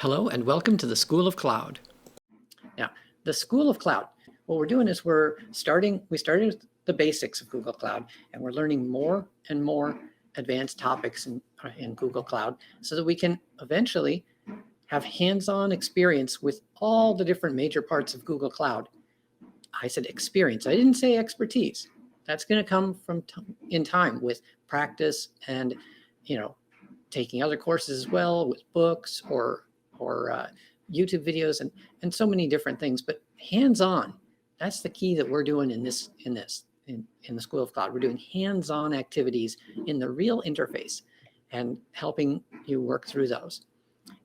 Hello and welcome to the School of Cloud. Now, the School of Cloud, what we're doing is we started with the basics of Google Cloud, and we're learning more and more advanced topics in Google Cloud so that we can eventually have hands-on experience with all the different major parts of Google Cloud. I said experience, I didn't say expertise. That's going to come in time with practice and, taking other courses as well with books or YouTube videos and so many different things. But hands-on, that's the key that we're doing in the School of Cloud. We're doing hands-on activities in the real interface and helping you work through those.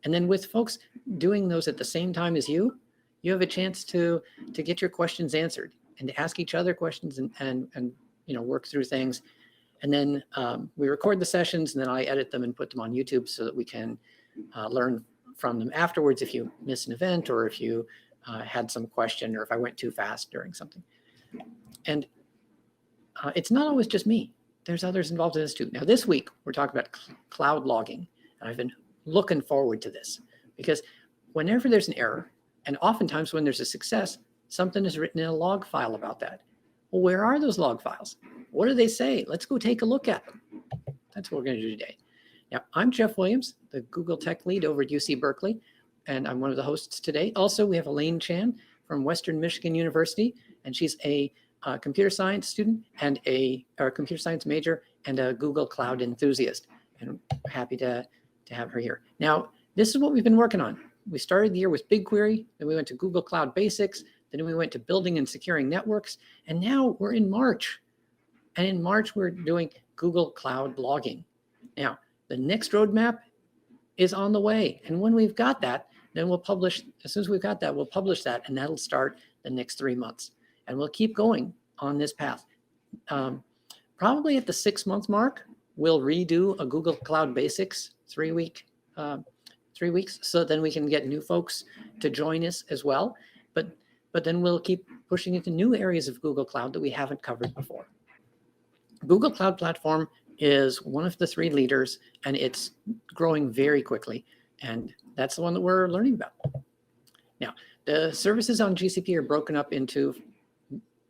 And then with folks doing those at the same time as you have a chance to get your questions answered and to ask each other questions and work through things. And then we record the sessions, and then I edit them and put them on YouTube so that we can learn from them afterwards if you miss an event or if you had some question or if I went too fast during something. And it's not always just me. There's others involved in this too. Now this week, we're talking about cloud logging. And I've been looking forward to this because whenever there's an error, and oftentimes when there's a success, something is written in a log file about that. Well, where are those log files? What do they say? Let's go take a look at them. That's what we're going to do today. Now, I'm Jeff Williams, the Google Tech Lead over at UC Berkeley, and I'm one of the hosts today. Also, we have Elaine Chan from Western Michigan University, and she's a computer science student and a computer science major and a Google Cloud enthusiast. And I'm happy to have her here. Now, this is what we've been working on. We started the year with BigQuery, then we went to Google Cloud Basics, then we went to building and securing networks, and now we're in March. And in March, we're doing Google Cloud Logging. Now, the next roadmap is on the way. And when we've got that, then we'll publish, as soon as we've got that, we'll publish that, and that'll start the next 3 months. And we'll keep going on this path. Probably at the 6-month mark, we'll redo a Google Cloud Basics 3 weeks, so then we can get new folks to join us as well. But then we'll keep pushing into new areas of Google Cloud that we haven't covered before. Google Cloud Platform is one of the 3 leaders, and it's growing very quickly. And that's the one that we're learning about. Now, the services on GCP are broken up into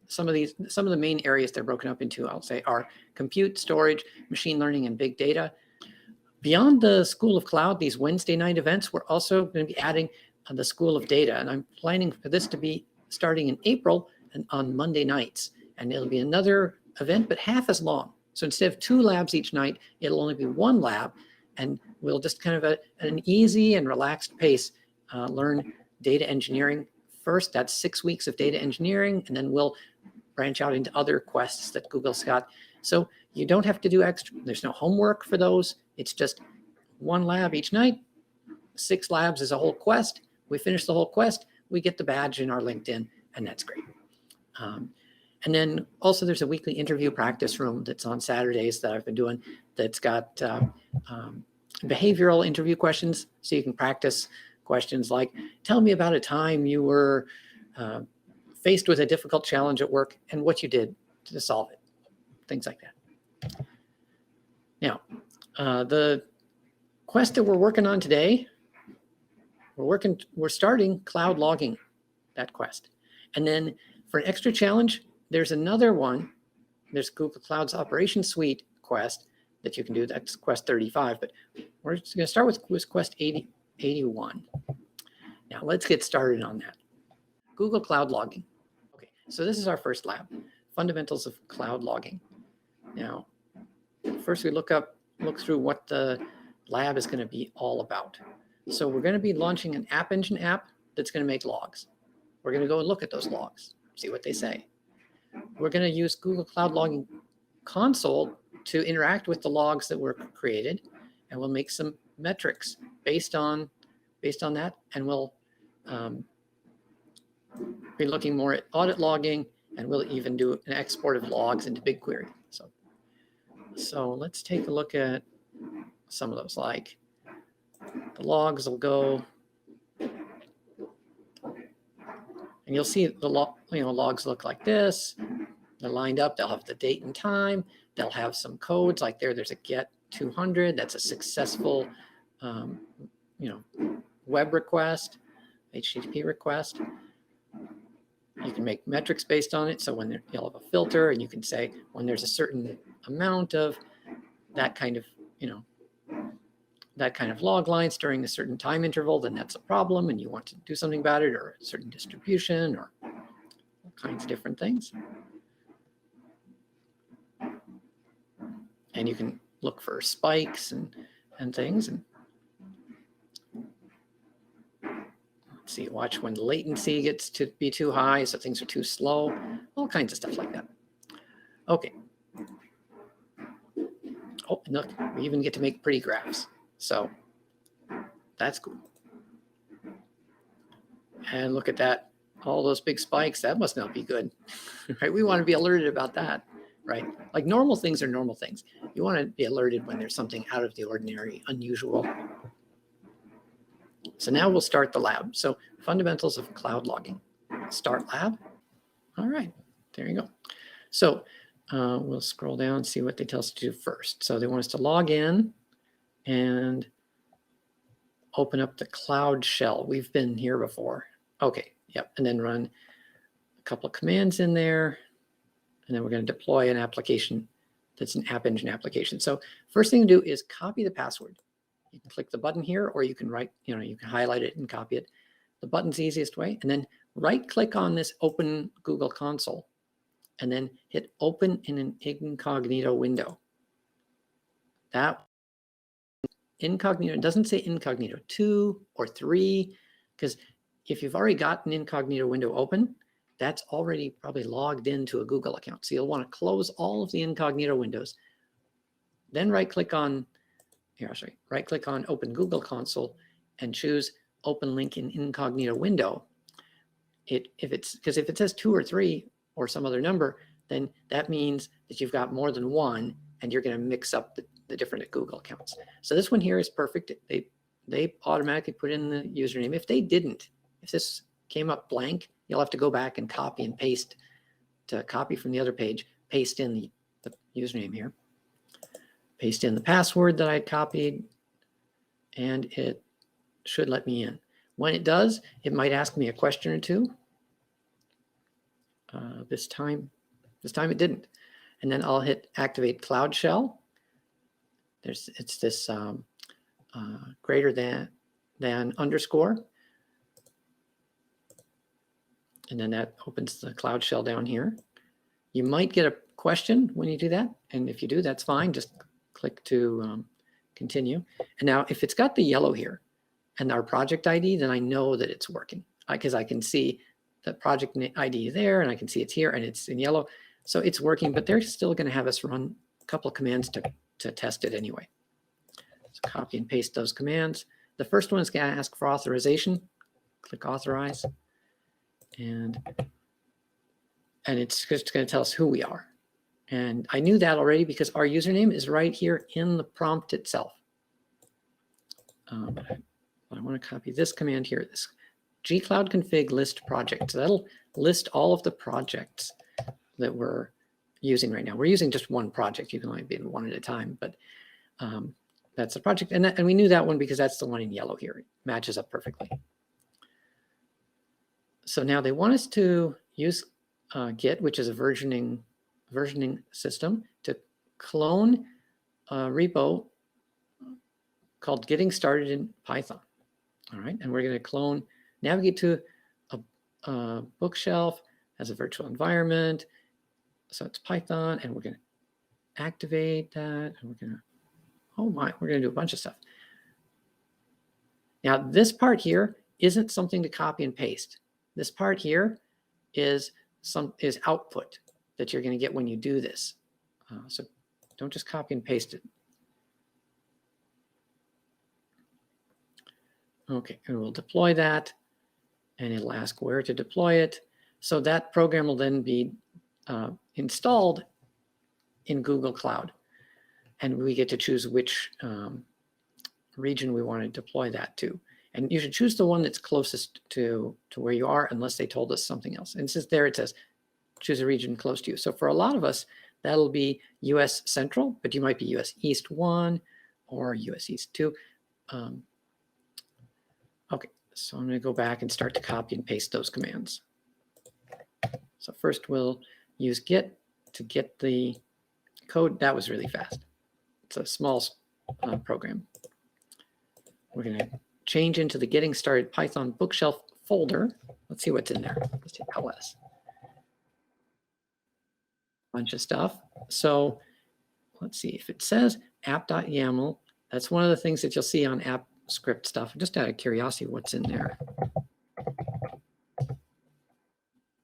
some of the main areas they're broken up into, I'll say, are compute, storage, machine learning, and big data. Beyond the School of Cloud, these Wednesday night events, we're also going to be adding the School of Data. And I'm planning for this to be starting in April and on Monday nights. And it'll be another event, but half as long. So instead of 2 labs each night, it'll only be 1 lab. And we'll just kind of at an easy and relaxed pace learn data engineering first. That's 6 weeks of data engineering. And then we'll branch out into other quests that Google's got. So you don't have to do extra. There's no homework for those. It's just 1 lab each night. 6 labs is a whole quest. We finish the whole quest. We get the badge in our LinkedIn, and that's great. And then also there's a weekly interview practice room that's on Saturdays that I've been doing that's got behavioral interview questions. So you can practice questions like, tell me about a time you were faced with a difficult challenge at work and what you did to solve it. Things like that. Now, the quest that we're working on today, we're starting cloud logging, that quest. And then for an extra challenge, there's another one. There's Google Cloud's Operations Suite quest that you can do. That's quest 35, but we're just going to start with quest 81. Now let's get started on that. Google Cloud Logging. Okay, so this is our first lab, Fundamentals of Cloud Logging. Now, first we look through what the lab is going to be all about. So we're going to be launching an App Engine app that's going to make logs. We're going to go and look at those logs, see what they say. We're going to use Google Cloud Logging Console to interact with the logs that were created, and we'll make some metrics based on that, and we'll be looking more at audit logging, and we'll even do an export of logs into BigQuery. So let's take a look at some of those. Like the logs will go, and you'll see the logs look like this. They're lined up. They'll have the date and time. They'll have some codes like there's a get 200. That's a successful web request, HTTP request. You can make metrics based on it. So when you'll have a filter, and you can say when there's a certain amount of that kind of, that kind of log lines during a certain time interval, then that's a problem and you want to do something about it, or a certain distribution, or all kinds of different things. And you can look for spikes and things. And let's see, watch when latency gets to be too high, so things are too slow, all kinds of stuff like that. Okay. Oh, look, we even get to make pretty graphs. So that's cool. And look at that, all those big spikes, that must not be good, right? We want to be alerted about that, right? Like normal things are normal things. You want to be alerted when there's something out of the ordinary, unusual. So now we'll start the lab. So fundamentals of cloud logging. Start lab. All right, there you go. So we'll scroll down and see what they tell us to do first. So they want us to log in and open up the cloud shell. We've been here before. Okay, yep, and then run a couple of commands in there. And then we're going to deploy an application that's an App Engine application. So first thing to do is copy the password. You can click the button here, or you can you can highlight it and copy it. The button's the easiest way. And then right click on this Open Google Console, and then hit Open in an incognito window. That incognito, it doesn't say incognito 2 or 3, because if you've already got an incognito window open, that's already probably logged into a Google account. So you'll want to close all of the incognito windows. Then right-click on Open Google Console and choose Open Link in Incognito Window. If it says 2 or 3 or some other number, then that means that you've got more than one, and you're going to mix up the different Google accounts. So this one here is perfect. They automatically put in the username. If they didn't, if this came up blank, you'll have to go back and copy and paste, to copy from the other page, paste in the username here, paste in the password that I copied, and it should let me in. When it does, it might ask me a question or two. This time it didn't. And then I'll hit Activate Cloud Shell. It's this greater than underscore. And then that opens the Cloud Shell down here. You might get a question when you do that. And if you do, that's fine. Just click to continue. And now if it's got the yellow here and our project ID, then I know that it's working, because I can see the project ID there, and I can see it's here and it's in yellow. So it's working, but they're still going to have us run a couple of commands to test it anyway. So copy and paste those commands. The first one is going to ask for authorization. Click Authorize. And it's just going to tell us who we are. And I knew that already because our username is right here in the prompt itself. But I want to copy this command here, this gcloud config list project. So that'll list all of the projects that we're using right now. We're using just one project. You can only be in one at a time, but that's the project. And we knew that one because that's the one in yellow here. It matches up perfectly. So now they want us to use Git, which is a versioning system, to clone a repo called Getting Started in Python. All right, and we're going to navigate to a bookshelf as a virtual environment. So it's Python, and we're going to activate that, and we're going to do a bunch of stuff. Now, this part here isn't something to copy and paste. This part here is output that you're going to get when you do this. So don't just copy and paste it. Okay, and we'll deploy that, and it'll ask where to deploy it. So that program will then be installed in Google Cloud, and we get to choose which region we want to deploy that to. And you should choose the one that's closest to where you are, unless they told us something else. And it says choose a region close to you. So for a lot of us, that'll be US Central, but you might be US East 1 or US East 2. So I'm going to go back and start to copy and paste those commands. So first we'll use git to get the code. That was really fast. It's a small program. We're going to change into the Getting Started Python bookshelf folder. Let's see what's in there. Let's do ls. Bunch of stuff. So let's see if it says app.yaml. That's one of the things that you'll see on app script stuff. Just out of curiosity, what's in there?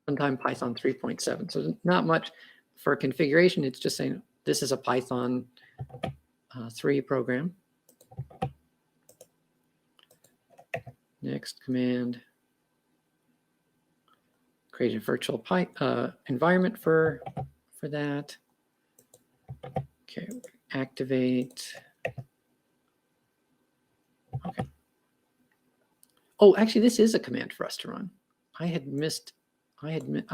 Runtime Python 3.7. So not much for configuration. It's just saying this is a Python 3 program. Next command. Create a virtual environment for that. Okay, activate. Okay. Oh, actually, this is a command for us to run. I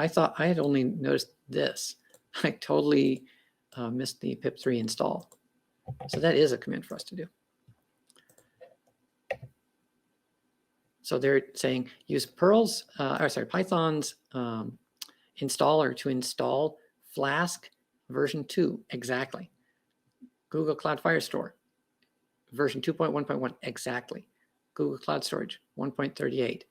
thought I had only noticed this. I totally missed the pip3 install. So that is a command for us to do. So they're saying use Python's installer to install Flask version 2. Exactly. Google Cloud Firestore version 2.1.1. Exactly. Google Cloud Storage 1.38.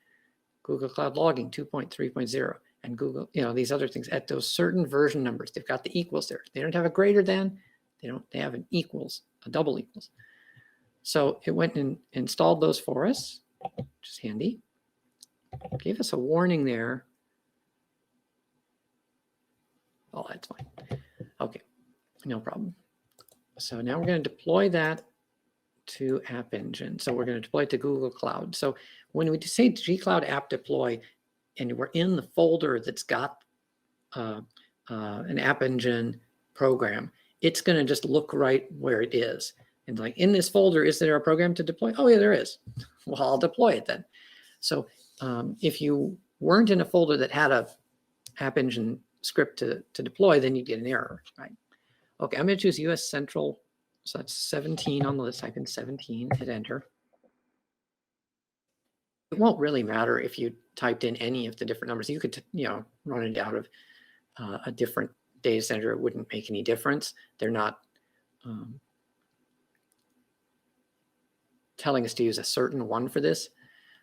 Google Cloud Logging 2.3.0. And Google, these other things at those certain version numbers. They've got the equals there. They don't have a greater than. They have an equals, a double equals. So it went and installed those for us, which is handy. Gave us a warning there. Oh, that's fine. Okay, no problem. So now we're going to deploy that to App Engine. So we're going to deploy it to Google Cloud. So when we say gcloud app deploy, and we're in the folder that's got an App Engine program, it's going to just look right where it is. And like, in this folder, is there a program to deploy? Oh, yeah, there is. Well, I'll deploy it then. So if you weren't in a folder that had a App Engine script to deploy, then you'd get an error, right? Okay, I'm going to choose US Central. So that's 17 on the list. Type in 17, hit enter. It won't really matter if you typed in any of the different numbers. You could, run it out of a different data center. It wouldn't make any difference. They're not telling us to use a certain one for this.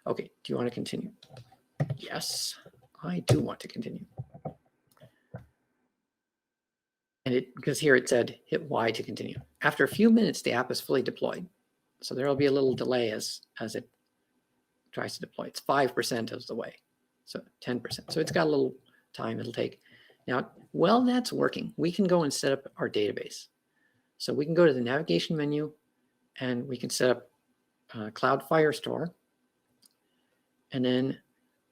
Okay, do you want to continue? Yes, I do want to continue. And because here it said hit Y to continue. After a few minutes, the app is fully deployed. So there will be a little delay as it tries to deploy. It's 5% of the way, so 10%. So it's got a little time it'll take. Now, while that's working, we can go and set up our database. So we can go to the navigation menu and we can set up Cloud Firestore. And then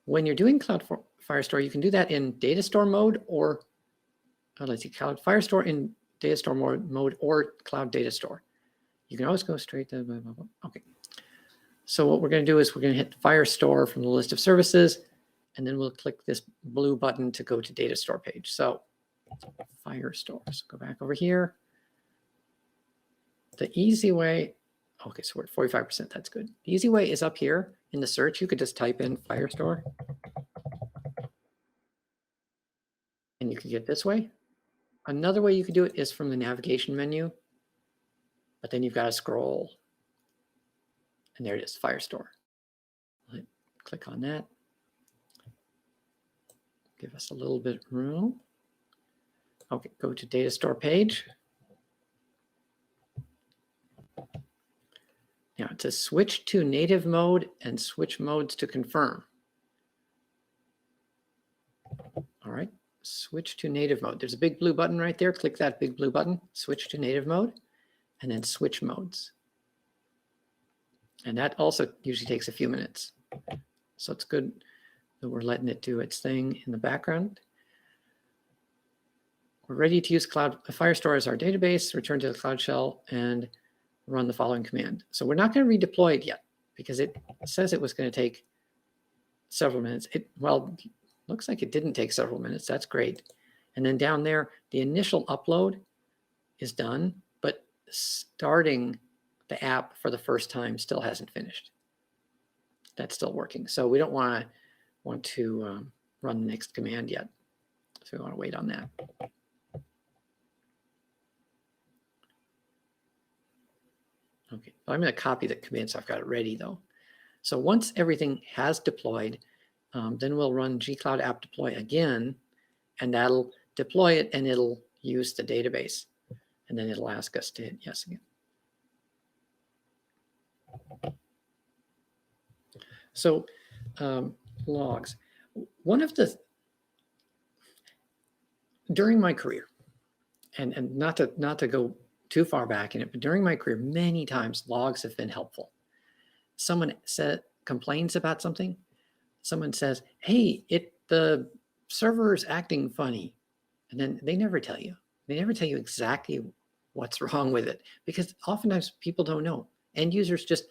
when you're doing Cloud Firestore, you can do that in data store mode or let's see, Cloud Firestore in data store mode or Cloud Data Store. You can always go straight to blah, blah, blah. Okay. So what we're going to do is we're going to hit Firestore from the list of services, and then we'll click this blue button to go to data store page. So Firestore. So go back over here. The easy way, okay, so we're at 45%. That's good. The easy way is up here in the search. You could just type in Firestore, and you can get this way. Another way you could do it is from the navigation menu, but then you've got to scroll. And there it is, Firestore. Click on that. Give us a little bit of room. Okay, go to data store page. Now it says switch to native mode and switch modes to confirm. All right, switch to native mode. There's a big blue button right there. Click that big blue button, switch to native mode, and then switch modes. And that also usually takes a few minutes. So it's good that we're letting it do its thing in the background. We're ready to use Firestore as our database, return to the Cloud Shell, and run the following command. So we're not going to redeploy it yet because it says it was going to take several minutes. Well, looks like it didn't take several minutes. That's great. And then down there, the initial upload is done, but starting the app for the first time still hasn't finished. that's still working. So we don't want to run the next command yet. So we want to wait on that. Okay, I'm going to copy the command so I've got it ready though. So once everything has deployed, then we'll run gcloud app deploy again, and that'll deploy it and it'll use the database. And then it'll ask us to hit yes again. So logs. One of the, during my career, and not to go too far back in it, but during my career, many times logs have been helpful. Someone complains about something. Someone says, hey, the server is acting funny. And then they never tell you. They never tell you exactly what's wrong with it, because oftentimes people don't know. End users just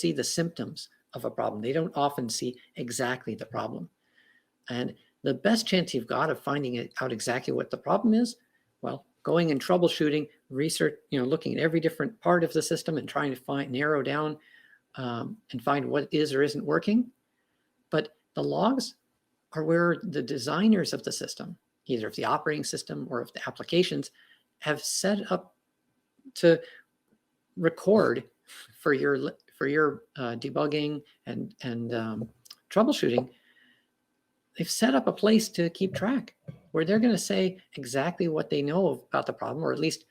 see the symptoms of a problem. They don't often see exactly the problem. And the best chance you've got of finding out exactly what the problem is, well, going and troubleshooting, research, looking at every different part of the system and trying to narrow down and find what is or isn't working. But the logs are where the designers of the system, either of the operating system or of the applications, have set up to record for your debugging and troubleshooting. They've set up a place to keep track where they're going to say exactly what they know about the problem, or at least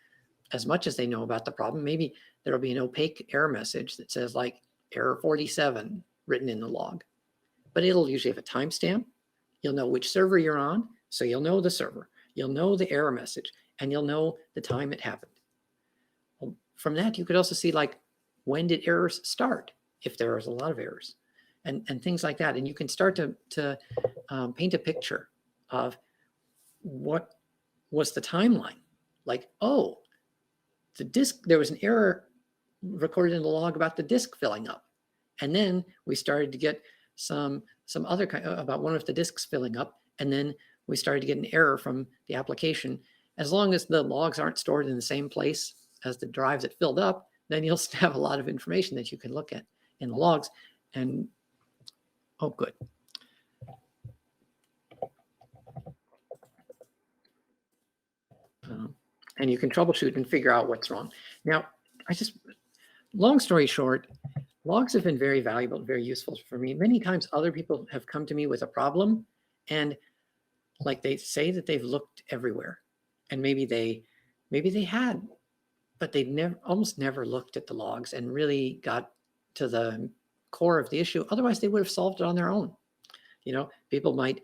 as much as they know about the problem. Maybe there'll be an opaque error message that says like error 47 written in the log, but it'll usually have a timestamp. You'll know which server you're on, so you'll know the server, you'll know the error message, and you'll know the time it happened. Well, from that, you could also see like, when did errors start, if there was a lot of errors, and things like that. And you can start to paint a picture of what was the timeline. Like, oh, the disk, there was an error recorded in the log about the disk filling up. And then we started to get some other kind about one of the disks filling up. And then we started to get an error from the application. As long as the logs aren't stored in the same place as the drive that filled up, then you'll have a lot of information that you can look at in the logs. And oh, good. And you can troubleshoot and figure out what's wrong. Now, long story short, logs have been very valuable, very useful for me. Many times other people have come to me with a problem, and like they say that they've looked everywhere, and maybe they had, but they've almost never looked at the logs and really got to the core of the issue. Otherwise, they would have solved it on their own. People might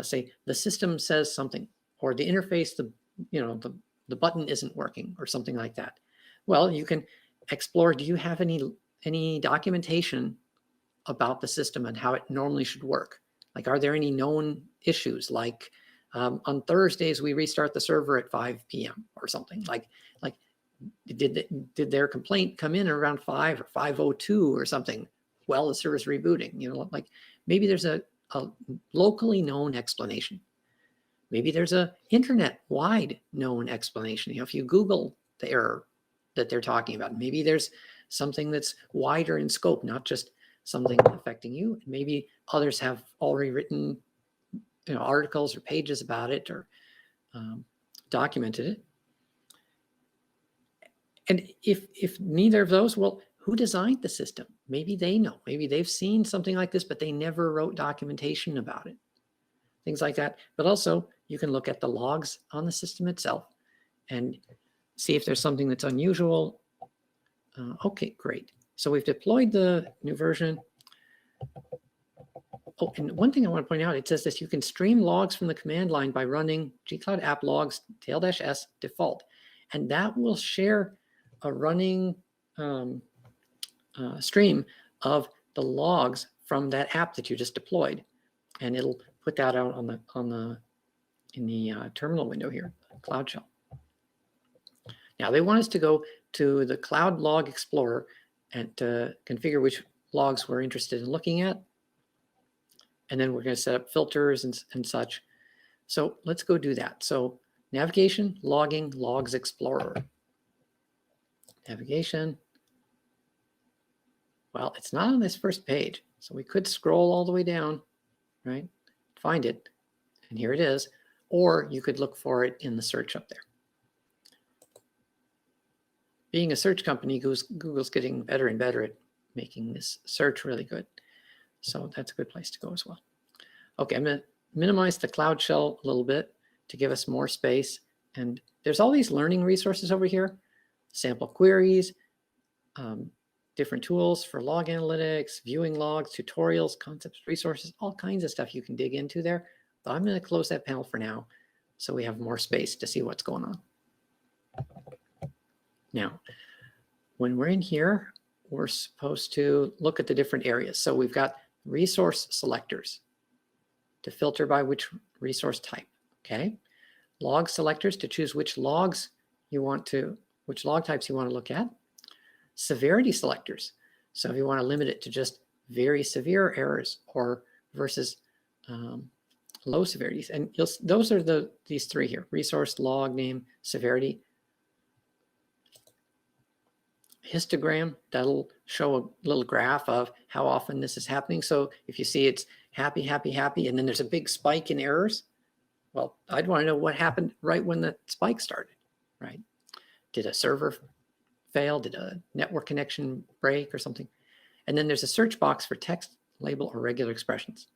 say the system says something, or the interface, the button isn't working, or something like that. Well, you can explore, do you have any documentation about the system and how it normally should work? Like, are there any known issues? Like on Thursdays, we restart the server at 5 p.m. or something. Like did their complaint come in around 5 or 5:02 or something? Well, the server's rebooting. Like maybe there's a locally known explanation. Maybe there's a internet-wide known explanation. If you Google the error that they're talking about, maybe there's something that's wider in scope, not just something affecting you. Maybe others have already written articles or pages about it, or documented it. And if neither of those, well, who designed the system? Maybe they know. Maybe they've seen something like this, but they never wrote documentation about it. Things like that. But also, you can look at the logs on the system itself and see if there's something that's unusual. Okay, great. So we've deployed the new version. Oh, and one thing I want to point out, it says this: you can stream logs from the command line by running gcloud app logs --s default. And that will share a running stream of the logs from that app that you just deployed. And it'll put that out in the terminal window here, Cloud Shell. Now they want us to go to the Cloud Log Explorer and to configure which logs we're interested in looking at. And then we're going to set up filters and such. So let's go do that. So navigation, logging, logs explorer. Navigation. Well, it's not on this first page. So we could scroll all the way down, right? Find it, and here it is. Or you could look for it in the search up there. Being a search company, Google's getting better and better at making this search really good. So that's a good place to go as well. Okay, I'm gonna minimize the Cloud Shell a little bit to give us more space. And there's all these learning resources over here, sample queries, different tools for log analytics, viewing logs, tutorials, concepts, resources, all kinds of stuff you can dig into there. But I'm gonna close that panel for now so we have more space to see what's going on. Now, when we're in here, we're supposed to look at the different areas. So we've got resource selectors to filter by which resource type, okay? Log selectors to choose which logs you want to, which log types you want to look at. Severity selectors. So if you want to limit it to just very severe errors or versus low severities. And those are these three here: resource, log name, severity. Histogram, that'll show a little graph of how often this is happening. So if you see it's happy, happy, happy, and then there's a big spike in errors, well, I'd want to know what happened right when the spike started, right? Did a server fail? Did a network connection break or something? And then there's a search box for text, label, or regular expressions.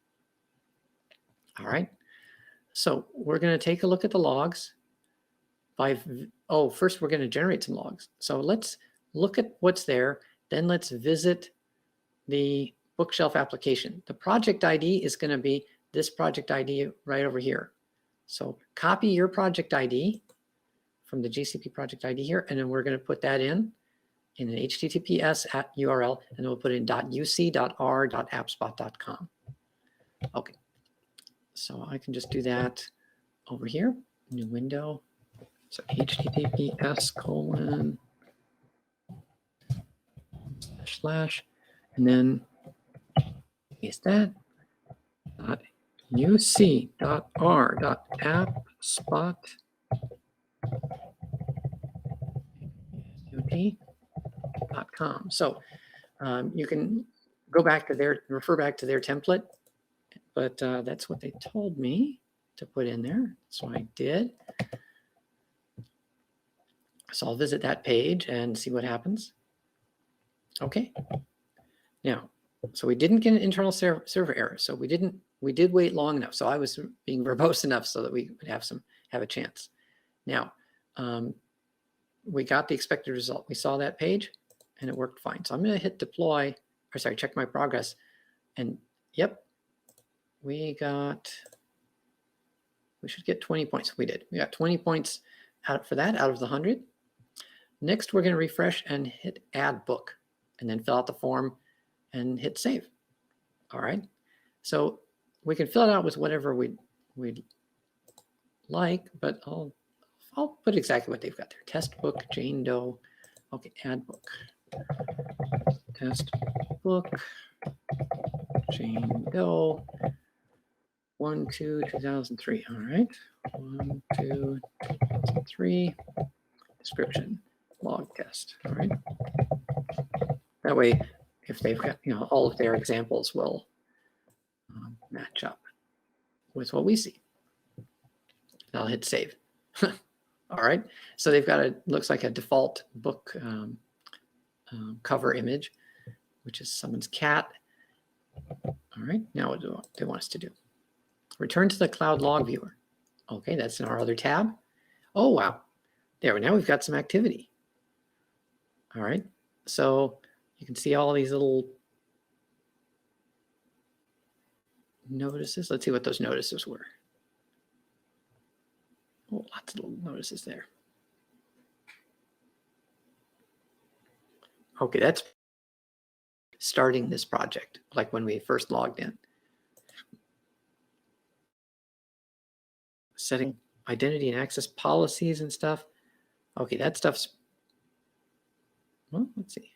All right. So we're going to take a look at the logs. First we're going to generate some logs. So let's look at what's there. Then let's visit the bookshelf application. The project ID is going to be this project ID right over here. So copy your project ID from the GCP project ID here, and then we're going to put that in an HTTPS URL, and then we'll put in .uc.r.appspot.com. Okay, so I can just do that over here, new window. So HTTPS:// and then is that uc.r.appspot.com. So you can go back to refer back to their template, but that's what they told me to put in there. So I did. So I'll visit that page and see what happens. Okay. Now, so we didn't get an internal server error. So we did wait long enough. So I was being verbose enough so that we would have a chance. Now, we got the expected result. We saw that page and it worked fine. So I'm going to hit deploy, or sorry, check my progress. And yep, we should get 20 points. We did. We got 20 points for that out of the 100. Next, we're going to refresh and hit add book and then fill out the form and hit save. All right. So we can fill it out with whatever we'd like, but I'll put exactly what they've got there. Test book, Jane Doe. Okay, add book. Test book, Jane Doe. 1/2/2003. All right. 1/2/2003. Description. Log test. All right. That way, if they've got, all of their examples will match up with what we see. I'll hit save. All right. So they've got looks like a default book cover image, which is someone's cat. All right. Now what do they want us to do? Return to the Cloud Log Viewer. Okay, that's in our other tab. Oh, wow. There, now we've got some activity. All right. So you can see all these little notices. Let's see what those notices were. Oh, lots of little notices there. Okay, that's starting this project, like when we first logged in. Setting identity and access policies and stuff. Okay, that stuff's, well, let's see.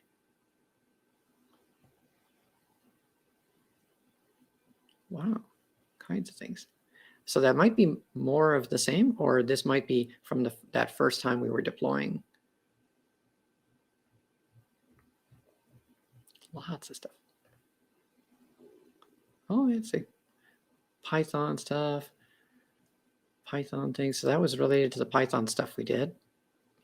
Wow, kinds of things. So that might be more of the same, or this might be from that first time we were deploying. Lots of stuff. oh, it's a Python stuff, Python things. So that was related to the Python stuff we did.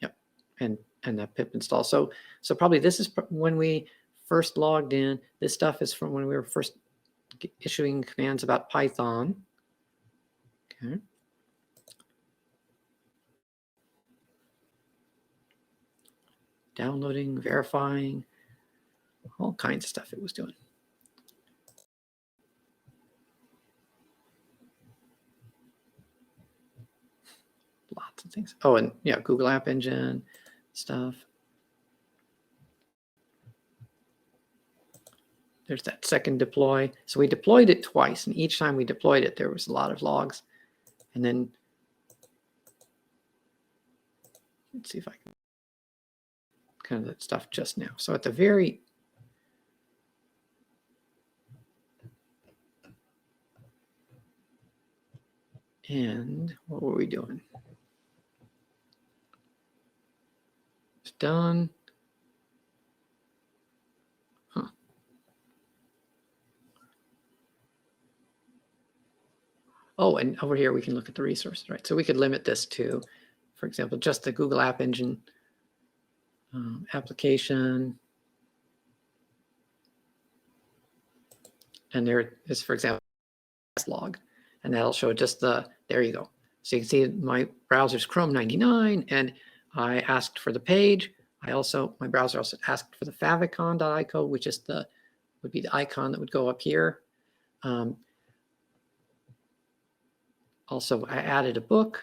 Yep, and that pip install. So probably this is when we first logged in. This stuff is from when we were first issuing commands about Python. Okay. Downloading, verifying, all kinds of stuff it was doing. Lots of things. Oh, and yeah, Google App Engine stuff. There's that second deploy. So we deployed it twice, and each time we deployed it, there was a lot of logs. And then let's see if I can kind of that stuff just now. So at the very end, what were we doing? It's done. Huh. Oh, and over here we can look at the resources, right? So we could limit this to, for example, just the Google App Engine application. And there is, for example, log, and that'll show just the, there you go. So you can see my browser's Chrome 99, and I asked for the page. My browser also asked for the favicon.ico, which is would be the icon that would go up here. Also, I added a book.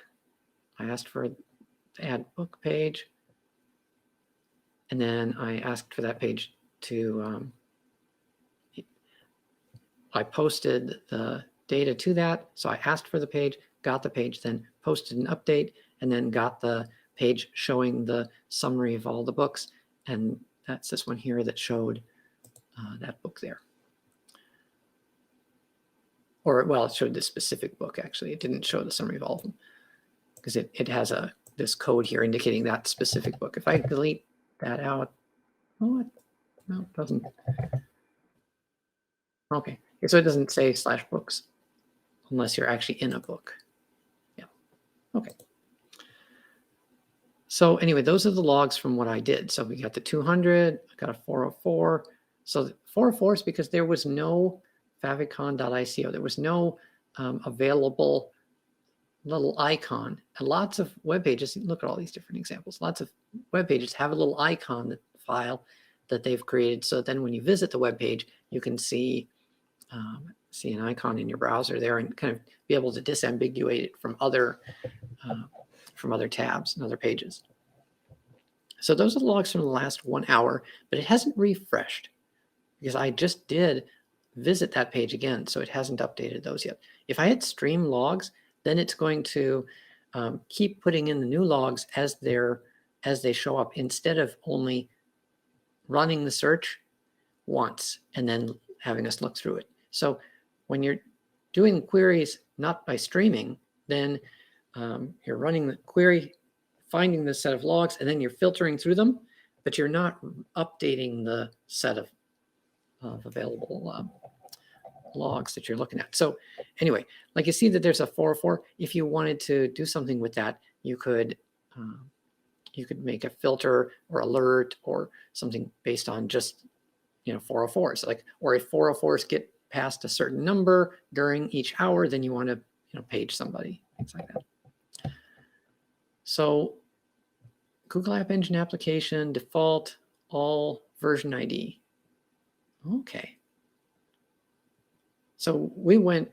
I asked for the add book page. And then I asked for that page to, I posted the data to that. So I asked for the page, got the page, then posted an update, and then got the page showing the summary of all the books. And that's this one here that showed that book there. Or, well, it showed this specific book, actually. It didn't show the summary of all of them because it has this code here indicating that specific book. If I delete that out, oh, no, it doesn't. Okay, so it doesn't say /books unless you're actually in a book. Yeah, okay. So anyway, those are the logs from what I did. So we got the 200, I got a 404. So the 404 is because there was no favicon.ico. There was no available little icon. And lots of web pages, look at all these different examples. Lots of web pages have a little icon file that they've created. So then when you visit the web page, you can see an icon in your browser there and kind of be able to disambiguate it from other tabs and other pages. So those are the logs from the last 1 hour, but it hasn't refreshed because I just did visit that page again, so it hasn't updated those yet. If I hit stream logs, then it's going to keep putting in the new logs as they show up instead of only running the search once and then having us look through it. So when you're doing queries not by streaming, then you're running the query, finding the set of logs, and then you're filtering through them, but you're not updating the set of available logs that you're looking at. So anyway, like you see that there's a 404. If you wanted to do something with that, you could make a filter or alert or something based on just 404s. Like, or if 404s get past a certain number during each hour, then you want to page somebody, things like that. So Google App Engine application, default, all version ID. Okay. So we went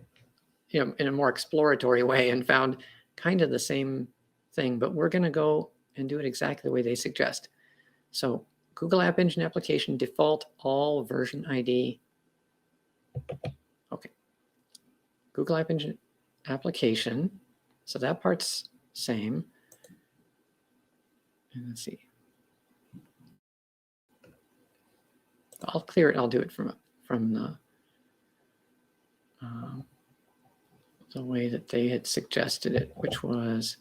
in a more exploratory way and found kind of the same thing, but we're going to go and do it exactly the way they suggest. So Google App Engine application, default, all version ID. Okay. Google App Engine application. So that part's same. And let's see. I'll clear it. I'll do it from the way that they had suggested it, which was,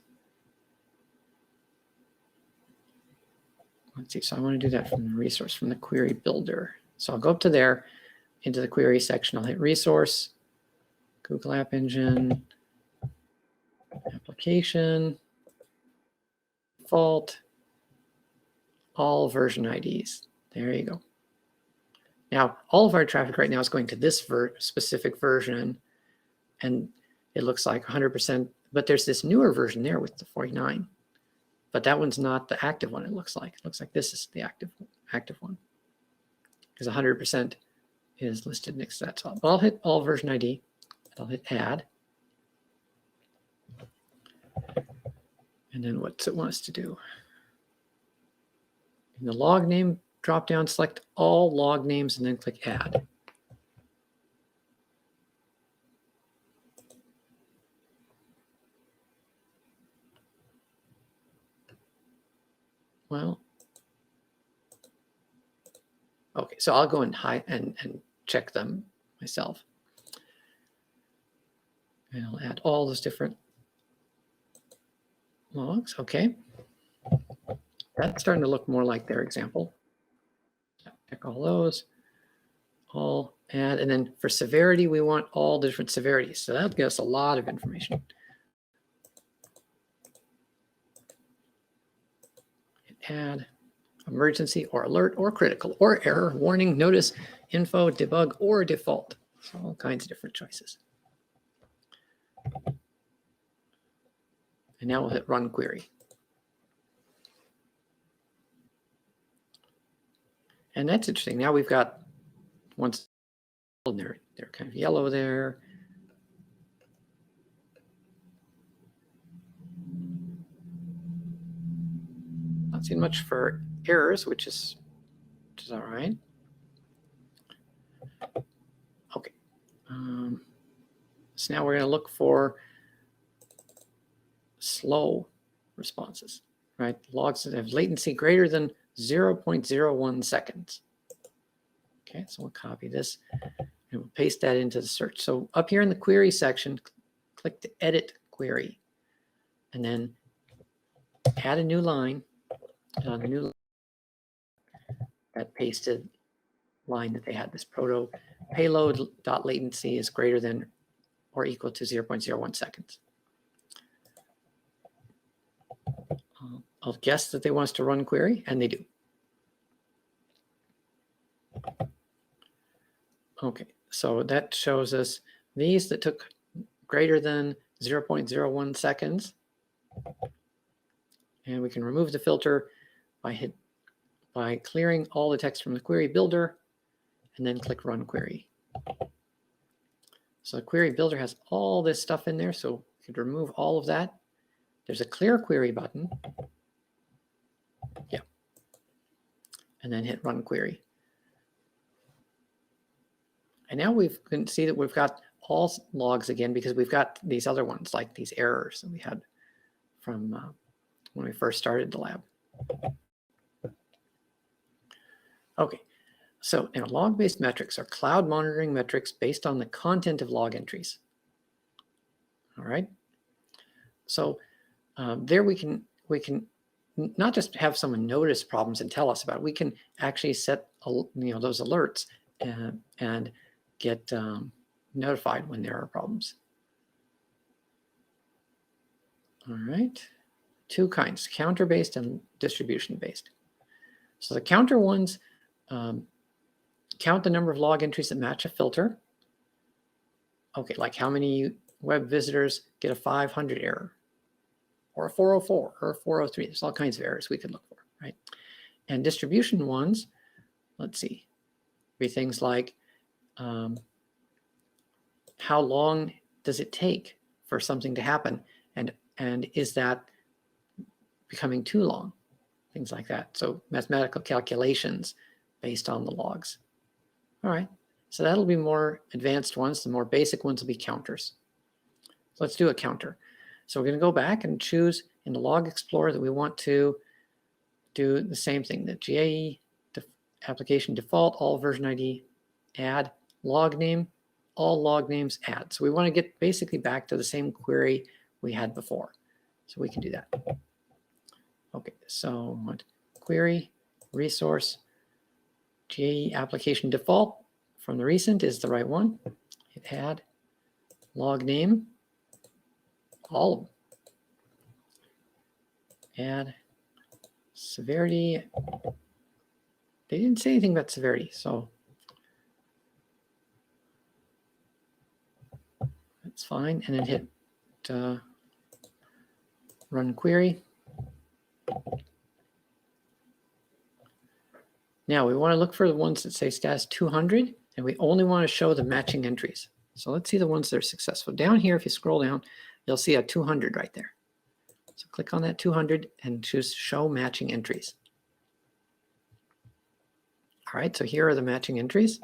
let's see. So I want to do that from the resource, from the query builder. So I'll go up to there, into the query section. I'll hit resource, Google App Engine, application, default, all version IDs. There you go. Now, all of our traffic right now is going to this specific version, and it looks like 100%, but there's this newer version there with the 49. But that one's not the active one, it looks like. It looks like this is the active one. Because 100% is listed next to that. So I'll hit all version ID. I'll hit add. And then what's it want us to do? In the log name dropdown, select all log names and then click add. Well, okay, so I'll go and check them myself. And I'll add all those different logs. Okay. That's starting to look more like their example. Check all those, all add, and then for severity, we want all the different severities. So that'll give us a lot of information. Add emergency or alert or critical or error, warning, notice, info, debug, or default. So all kinds of different choices. And now we'll hit run query. And that's interesting. Now we've got ones, they're kind of yellow there. Not seeing much for errors, which is all right. Okay. So now we're going to look for slow responses, right? Logs that have latency greater than 0.01 seconds. Okay, so we'll copy this and we'll paste that into the search. So up here in the query section, click to edit query and then add a new line. On the new that pasted line that they had, this proto payload dot latency is greater than or equal to 0.01 seconds. I'll guess that they want us to run query, and they do. Okay, so that shows us these that took greater than 0.01 seconds. And we can remove the filter by clearing all the text from the query builder and then click run query. So the query builder has all this stuff in there, so we could remove all of that. There's a clear query button. Yeah. And then hit run query. And now we can see that we've got all logs again because we've got these other ones like these errors that we had from when we first started the lab. Okay, so now log-based metrics are cloud monitoring metrics based on the content of log entries. All right. So there we can not just have someone notice problems and tell us about it. We can actually set those alerts and get notified when there are problems. All right. Two kinds, counter-based and distribution-based. So the counter ones count the number of log entries that match a filter. Okay, like how many web visitors get a 500 error, or a 404, or a 403. There's all kinds of errors we could look for, right? And distribution ones, let's see, be things like how long does it take for something to happen, and is that becoming too long? Things like that. So mathematical calculations based on the logs. All right, so that'll be more advanced ones. The more basic ones will be counters. So let's do a counter. So we're going to go back and choose in the Log Explorer that we want to do the same thing, the GAE application default, all version ID, add, log name, all log names, add. So we want to get basically back to the same query we had before. So we can do that. Okay, so what query, resource, GAE application default from the recent is the right one. Hit add, log name, all of them. Add severity. They didn't say anything about severity, so that's fine. And then hit run query. Now we want to look for the ones that say status 200, and we only want to show the matching entries. So let's see the ones that are successful. Down here, if you scroll down, you'll see a 200 right there. So click on that 200 and choose show matching entries. All right, so here are the matching entries.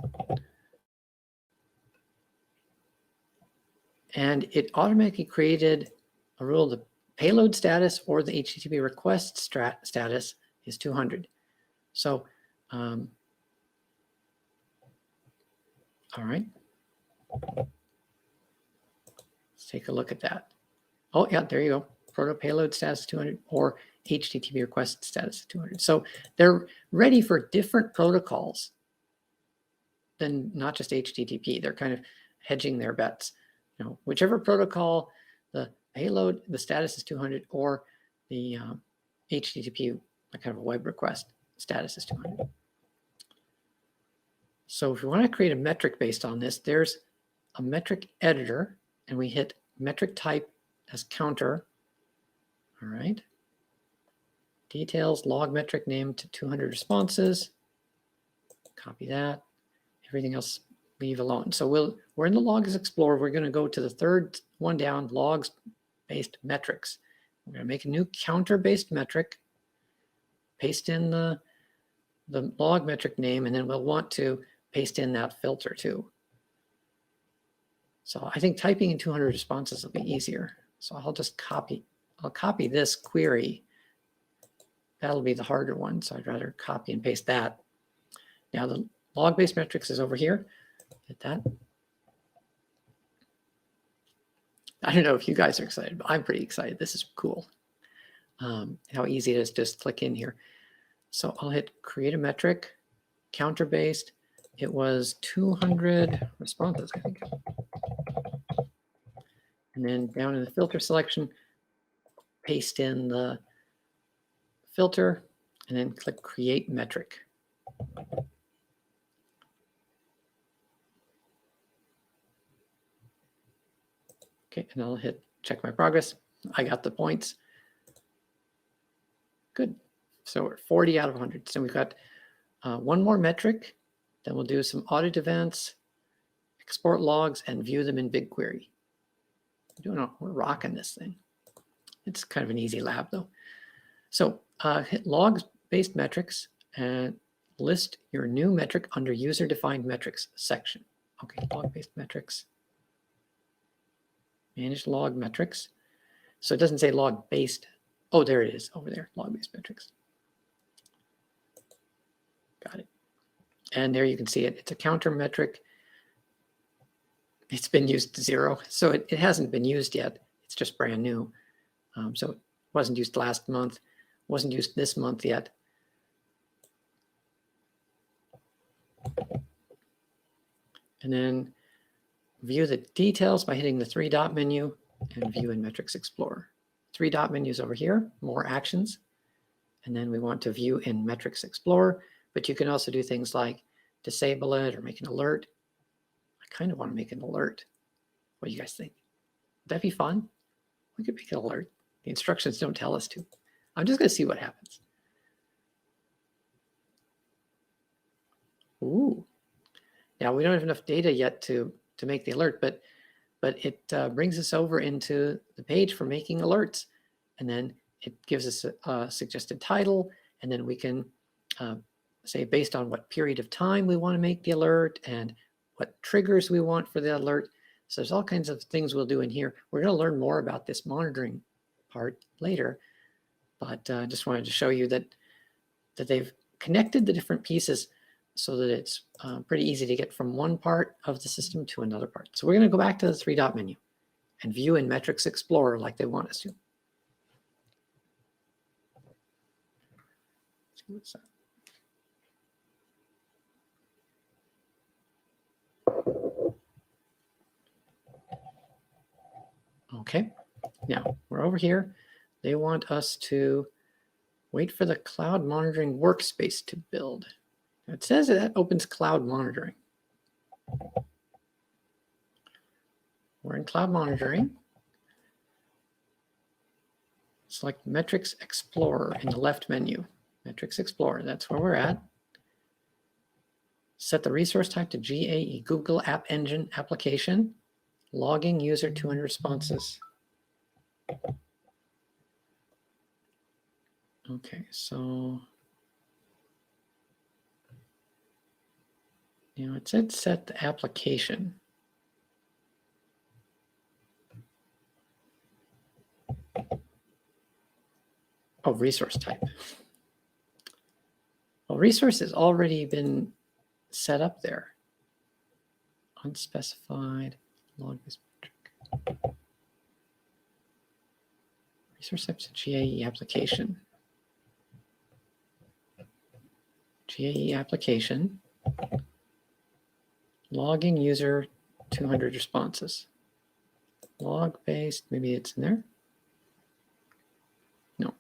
And it automatically created a rule: the payload status or the HTTP request status is 200. So, all right. Let's take a look at that. Oh, yeah, there you go. Proto payload status 200 or HTTP request status 200. So they're ready for different protocols than not just HTTP. They're kind of hedging their bets. You know, whichever protocol the payload, the status is 200, or the HTTP, like kind of a web request status is 200. So if we want to create a metric based on this, there's a metric editor, and we hit metric type as counter. All right. Details, log metric name to 200 responses. Copy that. Everything else leave alone. So we're in the Logs Explorer. We're going to go to the third one down, logs-based metrics. We're going to make a new counter-based metric, paste in the log metric name, and then we'll want to paste in that filter too. So I think typing in 200 responses will be easier. So I'll just copy this query. That'll be the harder one. So I'd rather copy and paste that. Now the log-based metrics is over here. Hit that. I don't know if you guys are excited, but I'm pretty excited. This is cool. How easy it is to just click in here. So I'll hit create a metric, counter-based. It was 200 responses, I think. And then down in the filter selection, paste in the filter, and then click create metric. Okay, and I'll hit check my progress. I got the points. Good. So we're 40 out of 100. So we've got one more metric. Then we'll do some audit events, export logs, and view them in BigQuery. We're rocking this thing. It's kind of an easy lab though. So hit logs-based metrics and list your new metric under user-defined metrics section. Okay, log-based metrics. Manage log metrics. So it doesn't say log-based. Oh, there it is over there, log-based metrics. Got it. And there you can see it. It's a counter metric. It's been used to 0. So it hasn't been used yet. It's just brand new. So it wasn't used last month, wasn't used this month yet. And then view the details by hitting the 3-dot menu and view in Metrics Explorer. 3-dot menus over here, more actions. And then we want to view in Metrics Explorer, but you can also do things like disable it or make an alert. I kind of want to make an alert. What do you guys think? Would that be fun? We could make an alert. The instructions don't tell us to. I'm just going to see what happens. Ooh. Now we don't have enough data yet to make the alert, but it brings us over into the page for making alerts. And then it gives us a suggested title, and then we can say based on what period of time we want to make the alert and what triggers we want for the alert. So there's all kinds of things we'll do in here. We're going to learn more about this monitoring part later, but I just wanted to show you that they've connected the different pieces so that it's pretty easy to get from one part of the system to another part. So we're going to go back to the 3-dot menu and view in Metrics Explorer like they want us to. Let's see what's that. Okay, now we're over here. They want us to wait for the cloud monitoring workspace to build. Now it says that opens cloud monitoring. We're in cloud monitoring. Select Metrics Explorer in the left menu. Metrics Explorer, that's where we're at. Set the resource type to GAE, Google App Engine application. Logging user 200 responses. Okay, so it said set the application. Oh, resource type. Well, resource has already been set up there. Unspecified log-based metric. Resource type to GAE application. GAE application. Logging user 200 responses. Log-based, maybe it's in there. No.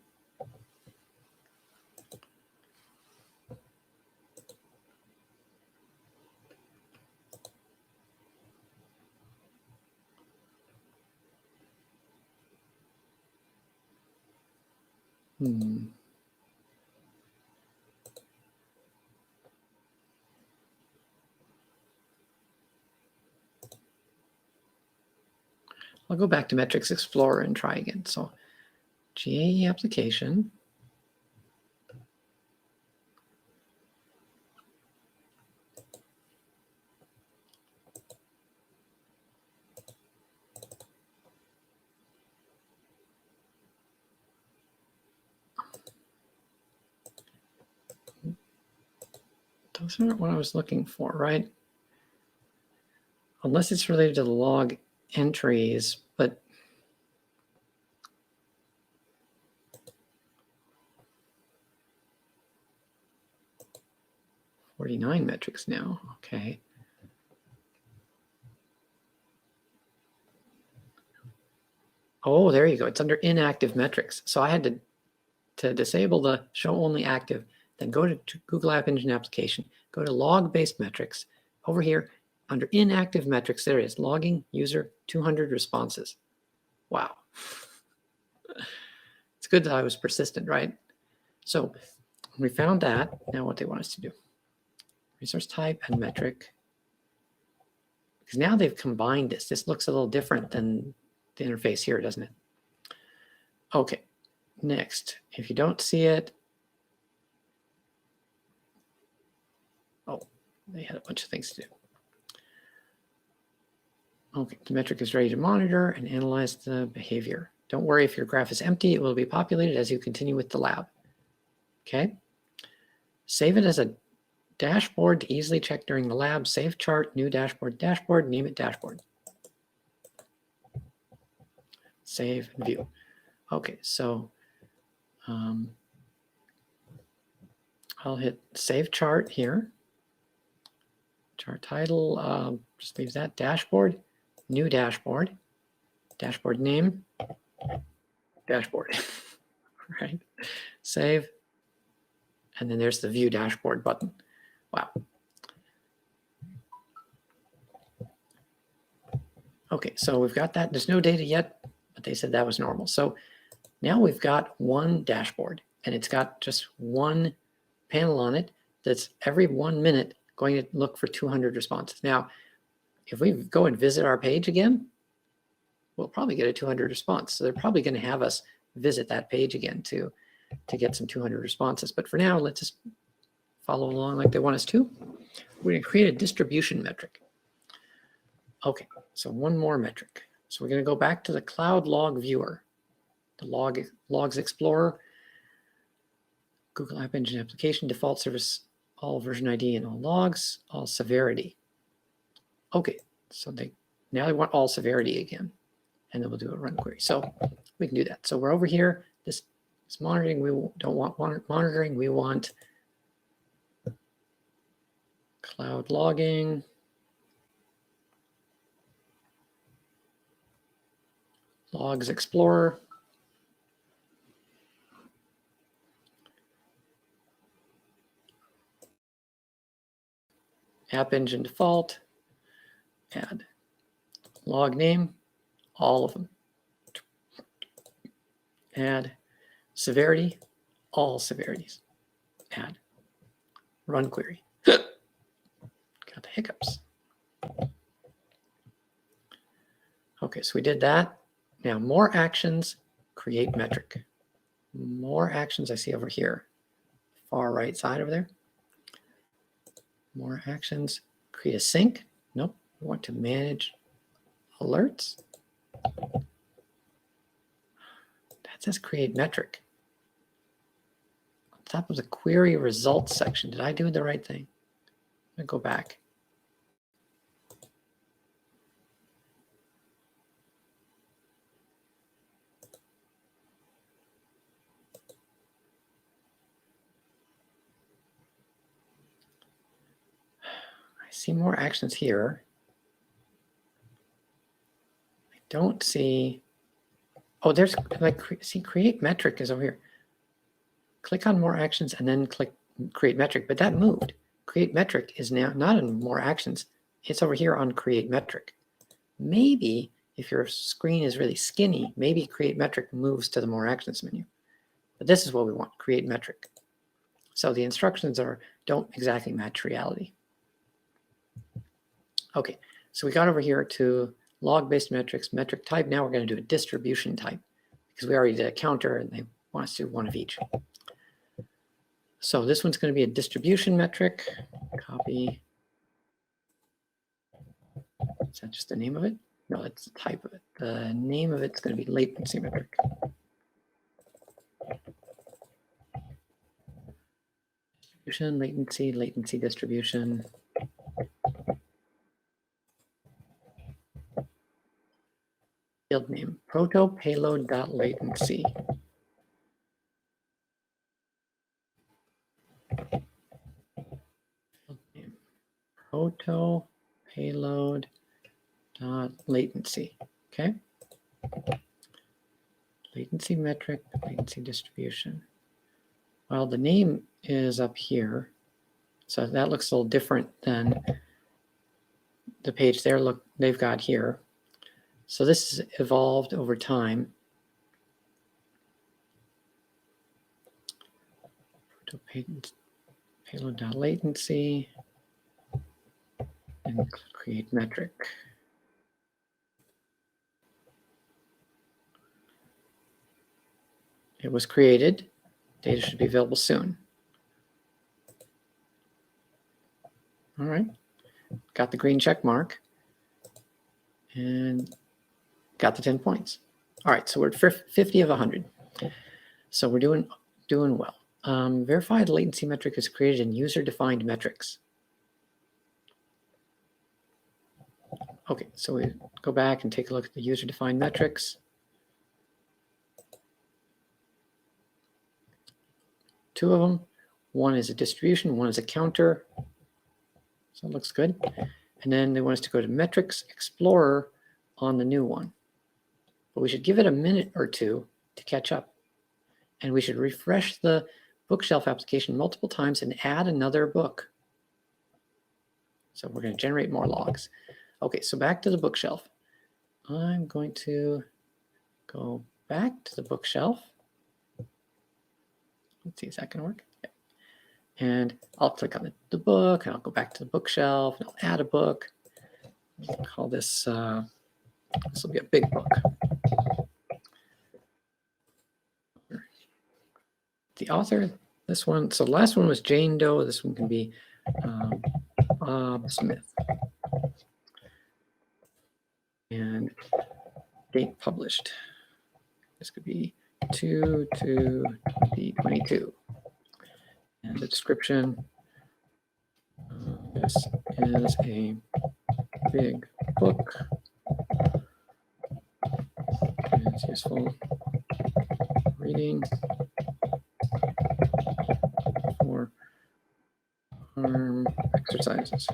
I'll go back to Metrics Explorer and try again. So GAE application. Those aren't what I was looking for, right? Unless it's related to the log entries, but $49 metrics now. Okay. Oh, there you go. It's under inactive metrics. So I had to disable the show only active, then go to Google App Engine application, go to log-based metrics. Over here, under inactive metrics, there it is, logging user 200 responses. Wow. It's good that I was persistent, right? So we found that. Now what they want us to do. Resource type and metric. Because now they've combined this. This looks a little different than the interface here, doesn't it? Okay, next. If you don't see it, oh, they had a bunch of things to do. Okay, the metric is ready to monitor and analyze the behavior. Don't worry if your graph is empty, it will be populated as you continue with the lab. Okay, save it as a dashboard to easily check during the lab. Save chart, new dashboard, name it dashboard. Save and view. Okay, so I'll hit save chart here. Chart title, just leave that dashboard, new dashboard, dashboard name, dashboard, right? Save, and then there's the view dashboard button. Wow. Okay, so we've got that. There's no data yet, but they said that was normal. So now we've got one dashboard, and it's got just one panel on it that's every 1 minute going to look for 200 responses. Now, if we go and visit our page again, we'll probably get a 200 response. So they're probably going to have us visit that page again to get some 200 responses. But for now, let's just follow along like they want us to. We're going to create a distribution metric. Okay, so one more metric. So we're going to go back to the Cloud Log Viewer, the Logs Explorer, Google App Engine application, default service, all version ID and all logs, all severity. Okay, so now they want all severity again, and then we'll do a run query. So we can do that. So we're over here. This is monitoring. We don't want monitoring. We want cloud logging. Logs Explorer. App Engine default. Add log name, all of them. Add severity, all severities. Add run query. Got the hiccups. Okay, so we did that. Now more actions, create metric. More actions I see over here, far right side over there. More actions, create a sync. Nope, we want to manage alerts. That says create metric. On top of the query results section, did I do the right thing? I'm gonna go back. I see more actions here. I don't see, oh, there's like, see, create metric is over here. Click on more actions and then click create metric, but that moved. Create metric is now not in more actions. It's over here on create metric. Maybe if your screen is really skinny, maybe create metric moves to the more actions menu. But this is what we want, create metric. So the instructions don't exactly match reality. Okay, so we got over here to log-based metrics, metric type. Now we're going to do a distribution type because we already did a counter and they want us to do one of each. So this one's going to be a distribution metric. Copy. Is that just the name of it? No, that's the type of it. The name of it's going to be latency metric. Distribution, latency distribution. Field name, proto payload.latency. Field name, proto payload.latency. Okay. Latency metric, latency distribution. Well, the name is up here, so that looks a little different than the page they've got here. So this has evolved over time. Payload.latency and create metric. It was created. Data should be available soon. All right. Got the green check mark and got the 10 points. All right, so we're at 50 of 100. So we're doing well. Verified latency metric is created in user-defined metrics. Okay, so we go back and take a look at the user-defined metrics. Two of them. One is a distribution, one is a counter. So it looks good. And then they want us to go to Metrics Explorer on the new one. But we should give it a minute or two to catch up. And we should refresh the bookshelf application multiple times and add another book. So we're going to generate more logs. Okay, so back to the bookshelf. I'm going to go back to the bookshelf. Let's see, is that going to work? Yeah. And I'll click on the book, and I'll go back to the bookshelf, and I'll add a book. I'll call this, this will be a big book. The author, this one, so the last one was Jane Doe. This one can be Bob Smith. And date published. This could be 2/2/2022. And the description, this is a big book. It's useful reading for arm exercises.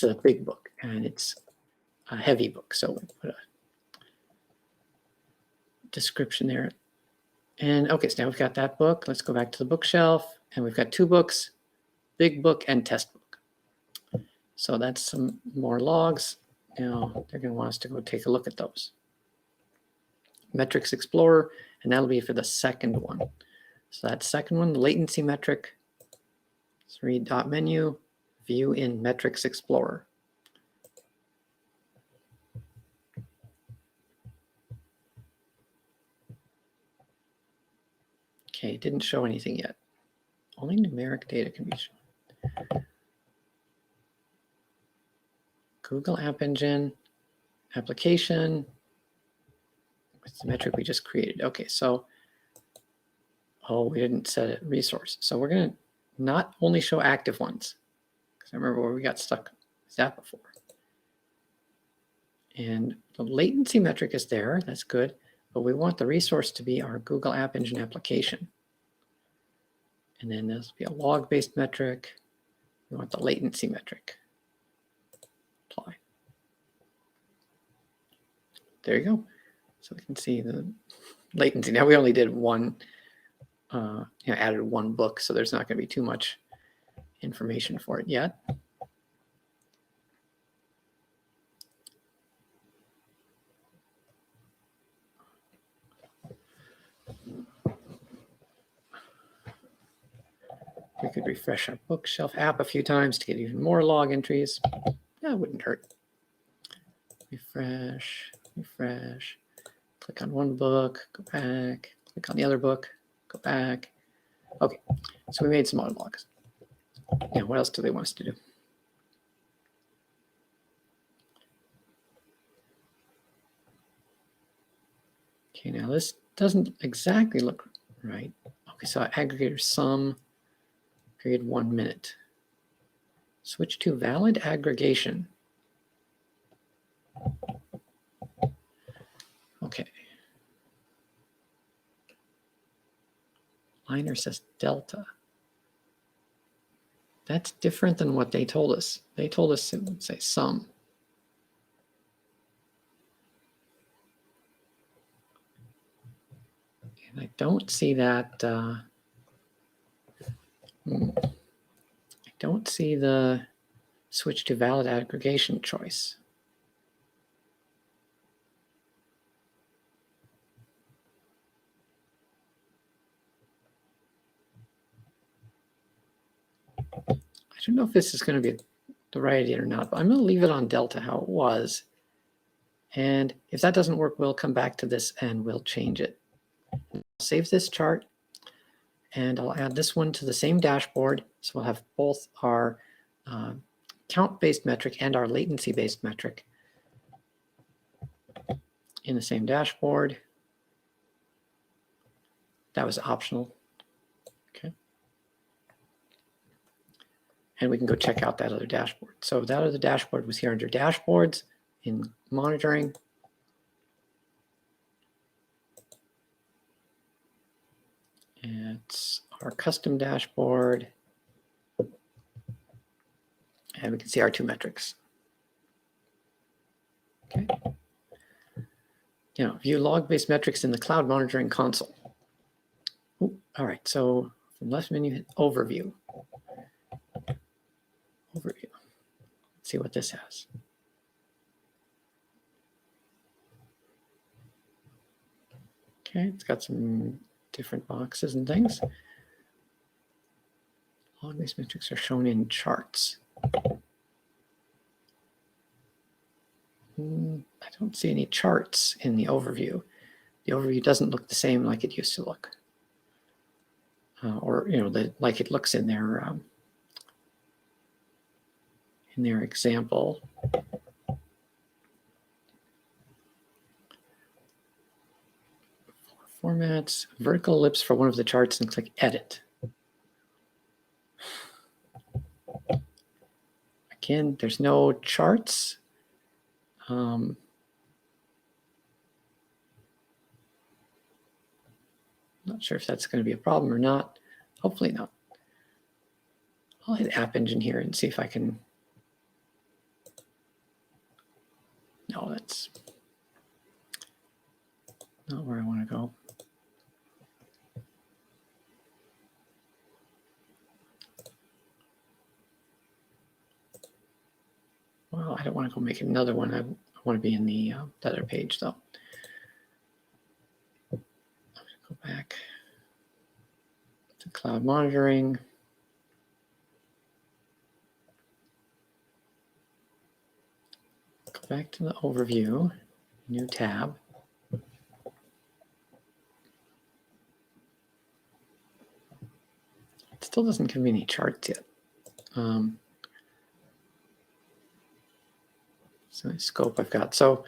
it's a big book and it's a heavy book. So we'll put a description there. And okay, so now we've got that book. Let's go back to the bookshelf, and we've got 2 books, big book and test book. So that's some more logs. Now they're going to want us to go take a look at those. Metrics Explorer, and that'll be for the second one. So that second one, the latency metric. Let's read dot menu, view in Metrics Explorer. Okay, it didn't show anything yet. Only numeric data can be shown. Google App Engine, application. What's the metric we just created? Okay, so, oh, we didn't set a resource. So we're going to not only show active ones, because I remember where we got stuck with that before. And the latency metric is there, that's good, but we want the resource to be our Google App Engine application. And then this will be a log-based metric. We want the latency metric. Apply. There you go. So we can see the latency. Now we only did one, added one book, so there's not going to be too much information for it yet. We could refresh our bookshelf app a few times to get even more log entries. That wouldn't hurt. Refresh, refresh. Click on one book, go back. Click on the other book, go back. Okay, so we made some audit logs. Now, what else do they want us to do? Okay, now this doesn't exactly look right. Okay, so aggregator sum, period 1 minute. Switch to valid aggregation. Okay. Liner says delta. That's different than what they told us. They told us it would say sum. And I don't see that. I don't see the switch to valid aggregation choice. I don't know if this is going to be the right idea or not, but I'm going to leave it on delta how it was. And if that doesn't work, we'll come back to this and we'll change it. I'll save this chart and I'll add this one to the same dashboard. So we'll have both our count-based metric and our latency-based metric in the same dashboard. That was optional. Okay. And we can go check out that other dashboard. So that other dashboard was here under dashboards in monitoring. It's our custom dashboard. And we can see our 2 metrics. Okay. Now, view log-based metrics in the cloud monitoring console. Ooh, all right, so from left menu, hit overview. Overview. Let's see what this has. Okay, it's got some different boxes and things. Log-based metrics are shown in charts. I don't see any charts in the overview. The overview doesn't look the same like it used to look. Or, like it looks in their example. Formats, vertical ellipse for one of the charts and click edit. Again, there's no charts. Not sure if that's going to be a problem or not. Hopefully not. I'll hit App Engine here and see if I can No, that's not where I want to go. Well, I don't want to go make another one. I want to be in the other page, though. I'm going to go back to cloud monitoring. Go back to the overview, new tab. It still doesn't give me any charts yet. So scope I've got. So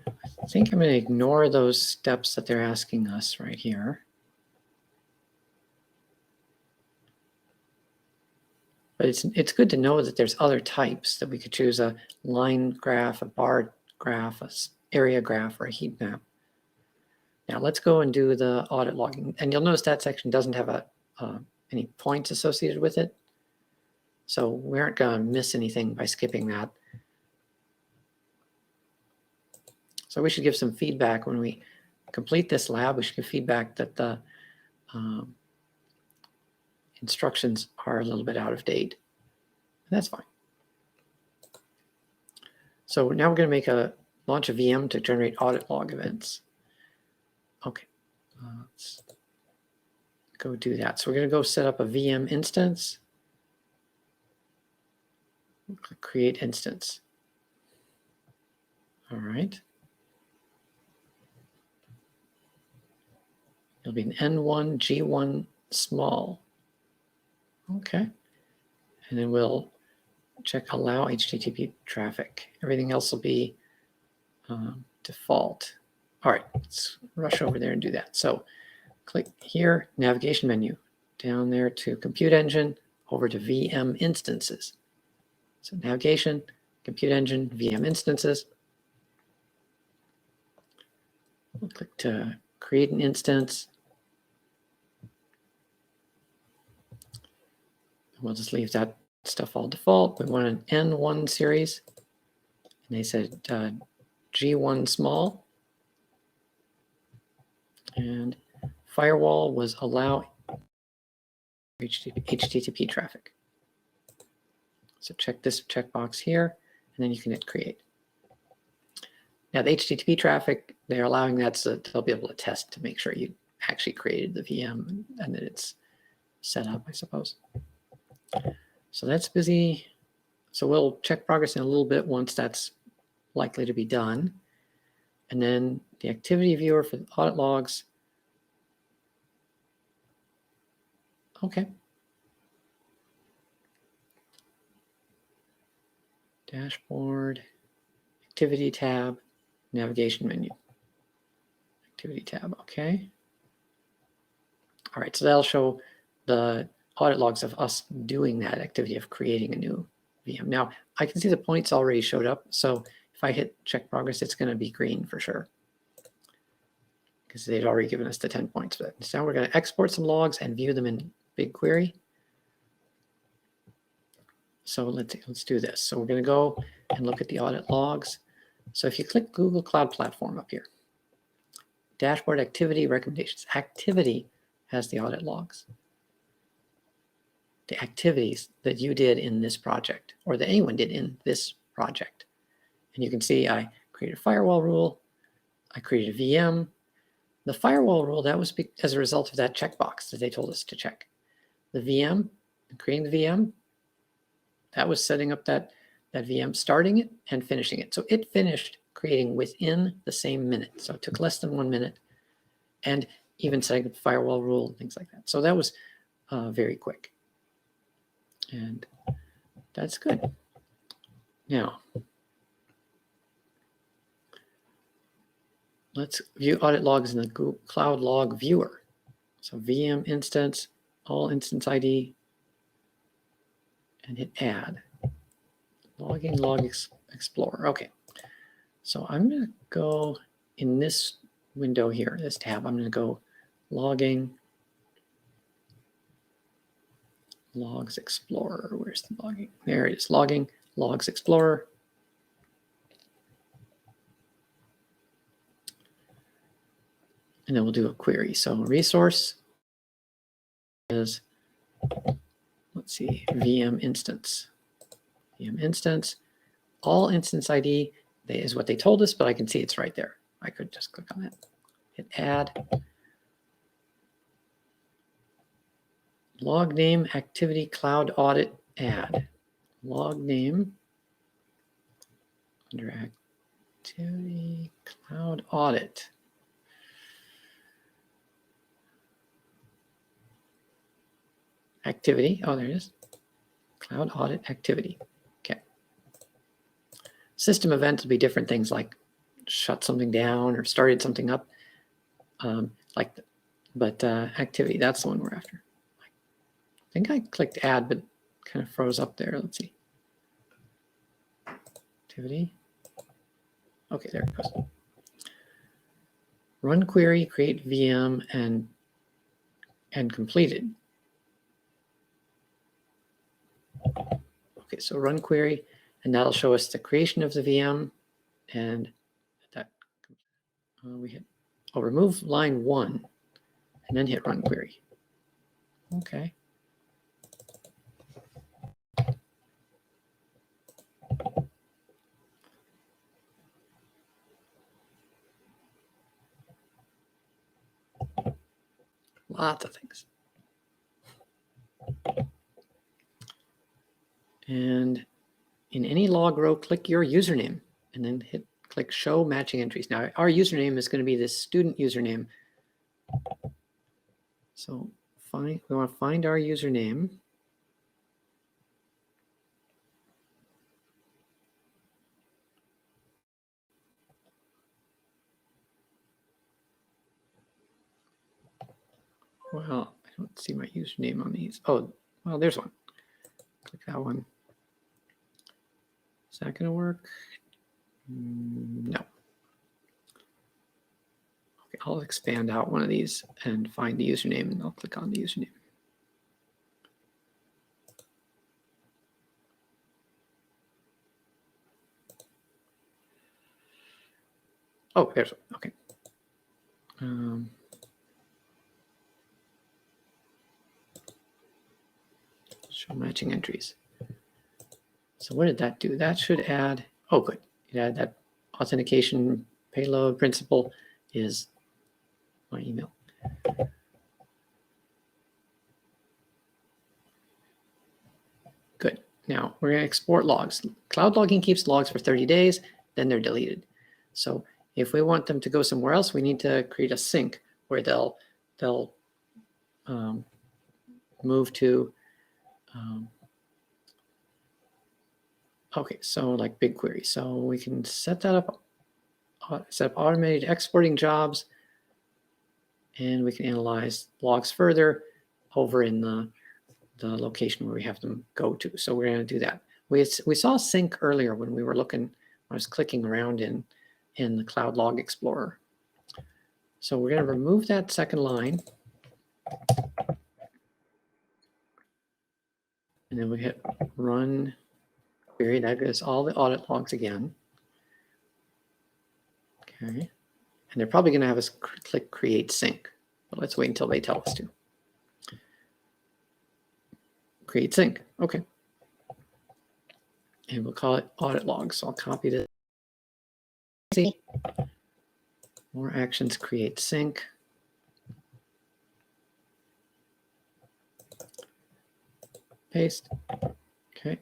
I think I'm going to ignore those steps that they're asking us right here. But it's good to know that there's other types that we could choose: a line graph, a bar graph, a area graph, or a heat map. Now let's go and do the audit logging. And you'll notice that section doesn't have any points associated with it. So we aren't going to miss anything by skipping that. So we should give some feedback when we complete this lab. We should give feedback that the instructions are a little bit out of date. And that's fine. So now we're going to launch a VM to generate audit log events. Okay, let's go do that. So we're going to go set up a VM instance. Click create instance. All right. It'll be an N1 G1 small. Okay. And then we'll check allow HTTP traffic. Everything else will be default. All right, let's rush over there and do that. So click here, navigation menu, down there to Compute Engine, over to VM instances. So navigation, Compute Engine, VM instances. We'll click to create an instance. We'll just leave that stuff all default. We want an N1 series. And they said G1 small. And firewall was allow HTTP traffic. So check this checkbox here, and then you can hit create. Now the HTTP traffic, they're allowing that so that they'll be able to test to make sure you actually created the VM and that it's set up, I suppose. So that's busy. So we'll check progress in a little bit once that's likely to be done. And then the activity viewer for the audit logs. Okay. Dashboard, activity tab, navigation menu. Activity tab, okay. All right, so that'll show the audit logs of us doing that activity of creating a new VM. Now, I can see the points already showed up. So if I hit check progress, it's going to be green for sure, because they'd already given us the 10 points for that. So now we're going to export some logs and view them in BigQuery. So let's do this. So we're going to go and look at the audit logs. So if you click Google Cloud Platform up here, dashboard activity recommendations. Activity has the audit logs. The activities that you did in this project, or that anyone did in this project. And you can see I created a firewall rule. I created a VM. The firewall rule, that was as a result of that checkbox that they told us to check. The VM, creating the VM, that was setting up that VM, starting it and finishing it. So it finished creating within the same minute. So it took less than 1 minute, and even setting up the firewall rule and things like that. So that was very quick. And that's good. Now, let's view audit logs in the Google Cloud Log Viewer. So VM instance, all instance ID, and hit add. Logging Log Explorer. Okay. So I'm going to go in this window here, this tab, I'm going to go logging, Logs Explorer. Where's the logging? There it is, logging, Logs Explorer. and then we'll do a query. So resource is, let's see, VM instance. VM instance, all instance ID is what they told us, but I can see it's right there. I could just click on that, hit add. Log name, activity, cloud audit, add. Log name under activity, cloud audit. Activity, oh, there it is. Cloud audit activity, okay. System events will be different things like shut something down or started something up, but activity, that's the one we're after. I think I clicked add, but kind of froze up there. Let's see. Activity. Okay, there it goes. Run query, create VM, and completed. Okay, so run query, and that'll show us the creation of the VM, and that we hit. I'll remove line 1, and then hit run query. Okay. Lots of things. And in any log row, click your username and then click show matching entries. Now our username is going to be this student username. So we want to find our username. Well, I don't see my username on these. Oh, well, there's one. Click that one. Is that going to work? No. Okay, I'll expand out one of these and find the username, and I'll click on the username. Oh, there's one. Okay. Show matching entries. So what did that do? That should add, oh, good. It added that authentication payload principal is my email. Good. Now we're going to export logs. Cloud logging keeps logs for 30 days, then they're deleted. So if we want them to go somewhere else, we need to create a sync where they'll move to, okay, so like BigQuery. So we can set that up, set up automated exporting jobs, and we can analyze logs further over in the location where we have them go to. So we're going to do that. We saw sync earlier when we were looking, I was clicking around in the Cloud Log Explorer. So we're going to remove that second line. And then we hit run query. That gives all the audit logs again. Okay. And they're probably going to have us click create sync. But let's wait until they tell us to. Create sync. Okay. And we'll call it audit logs. So I'll copy this. See? More actions, create sync. Paste. Okay.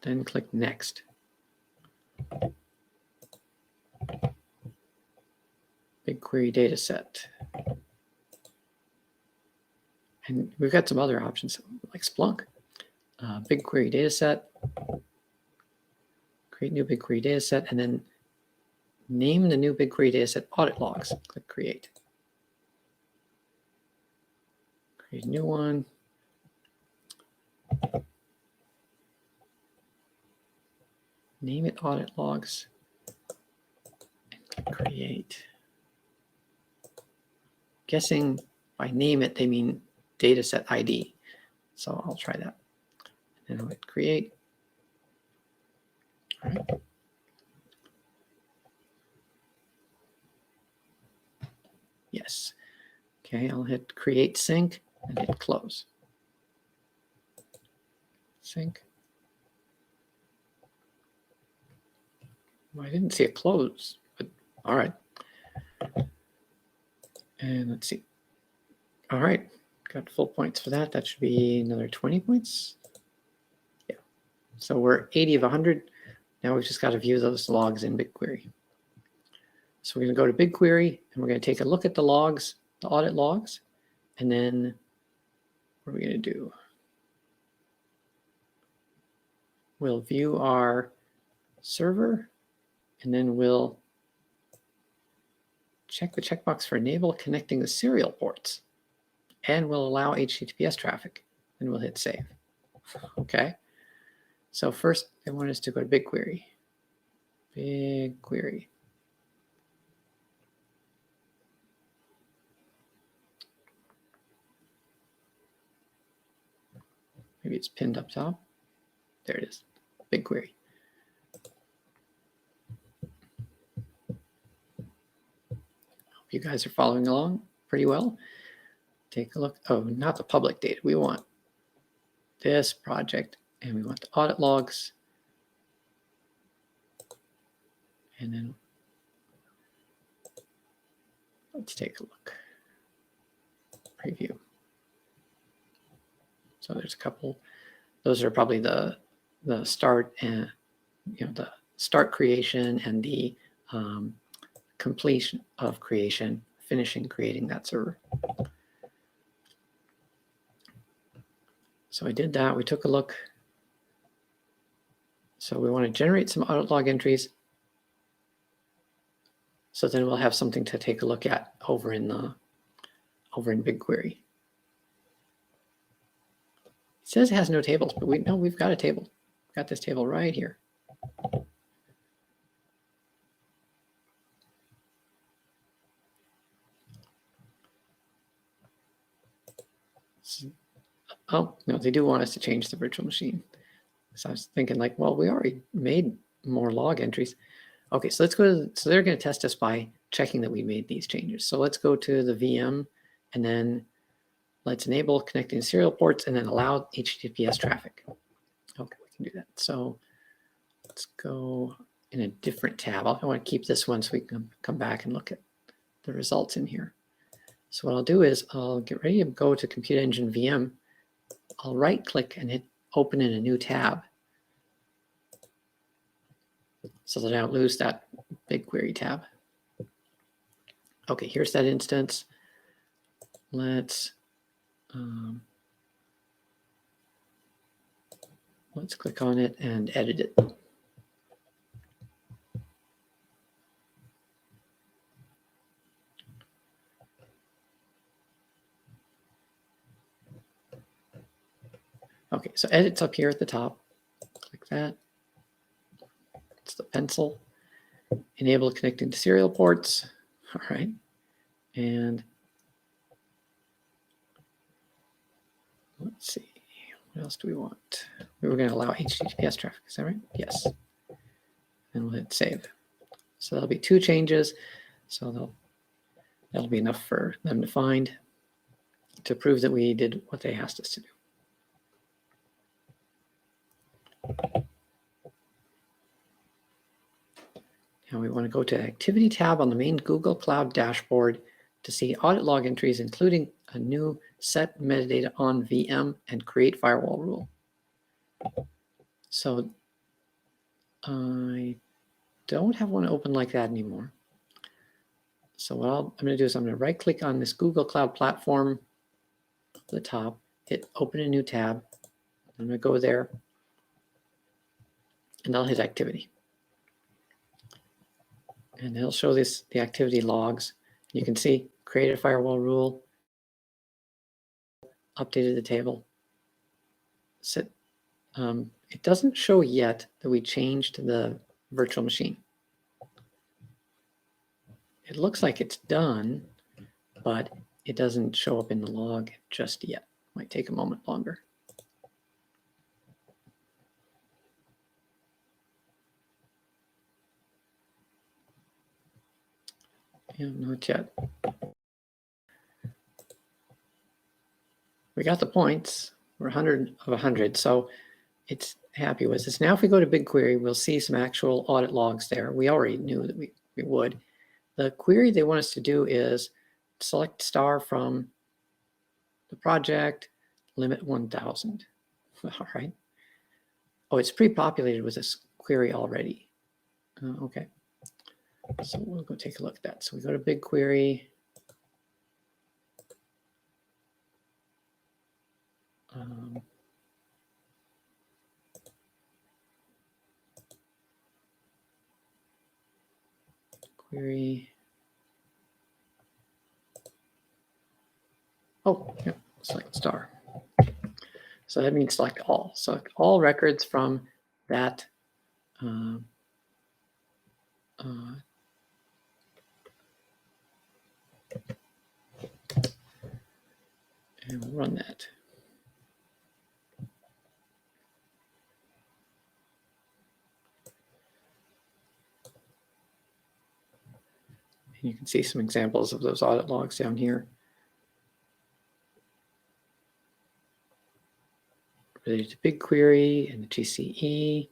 Then click next. BigQuery dataset. And we've got some other options like Splunk. BigQuery dataset. Create new BigQuery dataset, and then name the new BigQuery dataset audit logs. Click create. Create a new one. Name it audit logs. And click create. Guessing by name it, they mean dataset ID. So I'll try that. And I'll hit create. All right. Yes. Okay, I'll hit create sync and hit close. Sync. Well, I didn't see a close, but all right. And let's see. All right, got full points for that. That should be another 20 points. Yeah, so we're 80 of 100. Now we've just got to view those logs in BigQuery. So we're going to go to BigQuery and we're going to take a look at the logs, the audit logs, and then what are we going to do? We'll view our server, and then we'll check the checkbox for enable connecting the serial ports, and we'll allow HTTPS traffic, and we'll hit save. Okay. So first, they want us to go to BigQuery. BigQuery. Maybe it's pinned up top. There it is. BigQuery. Hope you guys are following along pretty well. Take a look. Oh, not the public data. We want this project, and we want the audit logs. And then let's take a look. Preview. So there's a couple. Those are probably the start and the start creation and the completion of creation, finishing creating that server. So I did that. We took a look. So we want to generate some audit log entries. So then we'll have something to take a look at over in BigQuery. It says it has no tables, but we've got a table. We've got this table right here. Oh, no, they do want us to change the virtual machine. So I was thinking like, well, we already made more log entries. Okay, so let's go so they're going to test us by checking that we made these changes. So let's go to the VM and then let's enable connecting serial ports and then allow HTTPS traffic. Okay, we can do that. So let's go in a different tab. I want to keep this one so we can come back and look at the results in here. So what I'll do is I'll get ready to go to Compute Engine VM. I'll right click and hit open in a new tab so that I don't lose that BigQuery tab. Okay, here's that instance. Let's click on it and edit it. Okay, so edit's up here at the top. Click that. It's the pencil. Enable connecting to serial ports. All right. And let's see. What else do we want? We were going to allow HTTPS traffic. Is that right? Yes. And we'll hit save. So that'll be 2 changes. So that'll be enough for them to find to prove that we did what they asked us to do. Now we want to go to Activity tab on the main Google Cloud dashboard to see audit log entries, including a new set metadata on VM and create firewall rule. So I don't have one open like that anymore. So what I'm going to do is I'm going to right click on this Google Cloud platform at the top, hit open a new tab. I'm going to go there and I'll hit activity. And it'll show the activity logs. You can see created a firewall rule, updated the table. It doesn't show yet that we changed the virtual machine. It looks like it's done, but it doesn't show up in the log just yet. Might take a moment longer. Yeah, not yet. we got the points. We're 100 of 100, so it's happy with this. Now if we go to BigQuery, we'll see some actual audit logs there. We already knew that we would. The query they want us to do is select star from the project, limit 1,000. All right. Oh, it's pre-populated with this query already. Okay. So we'll go take a look at that. So we go to BigQuery. Query. Oh, yeah, select star. So that means select all. Select all records from that and we'll run that. And you can see some examples of those audit logs down here. Related to BigQuery and the GCE,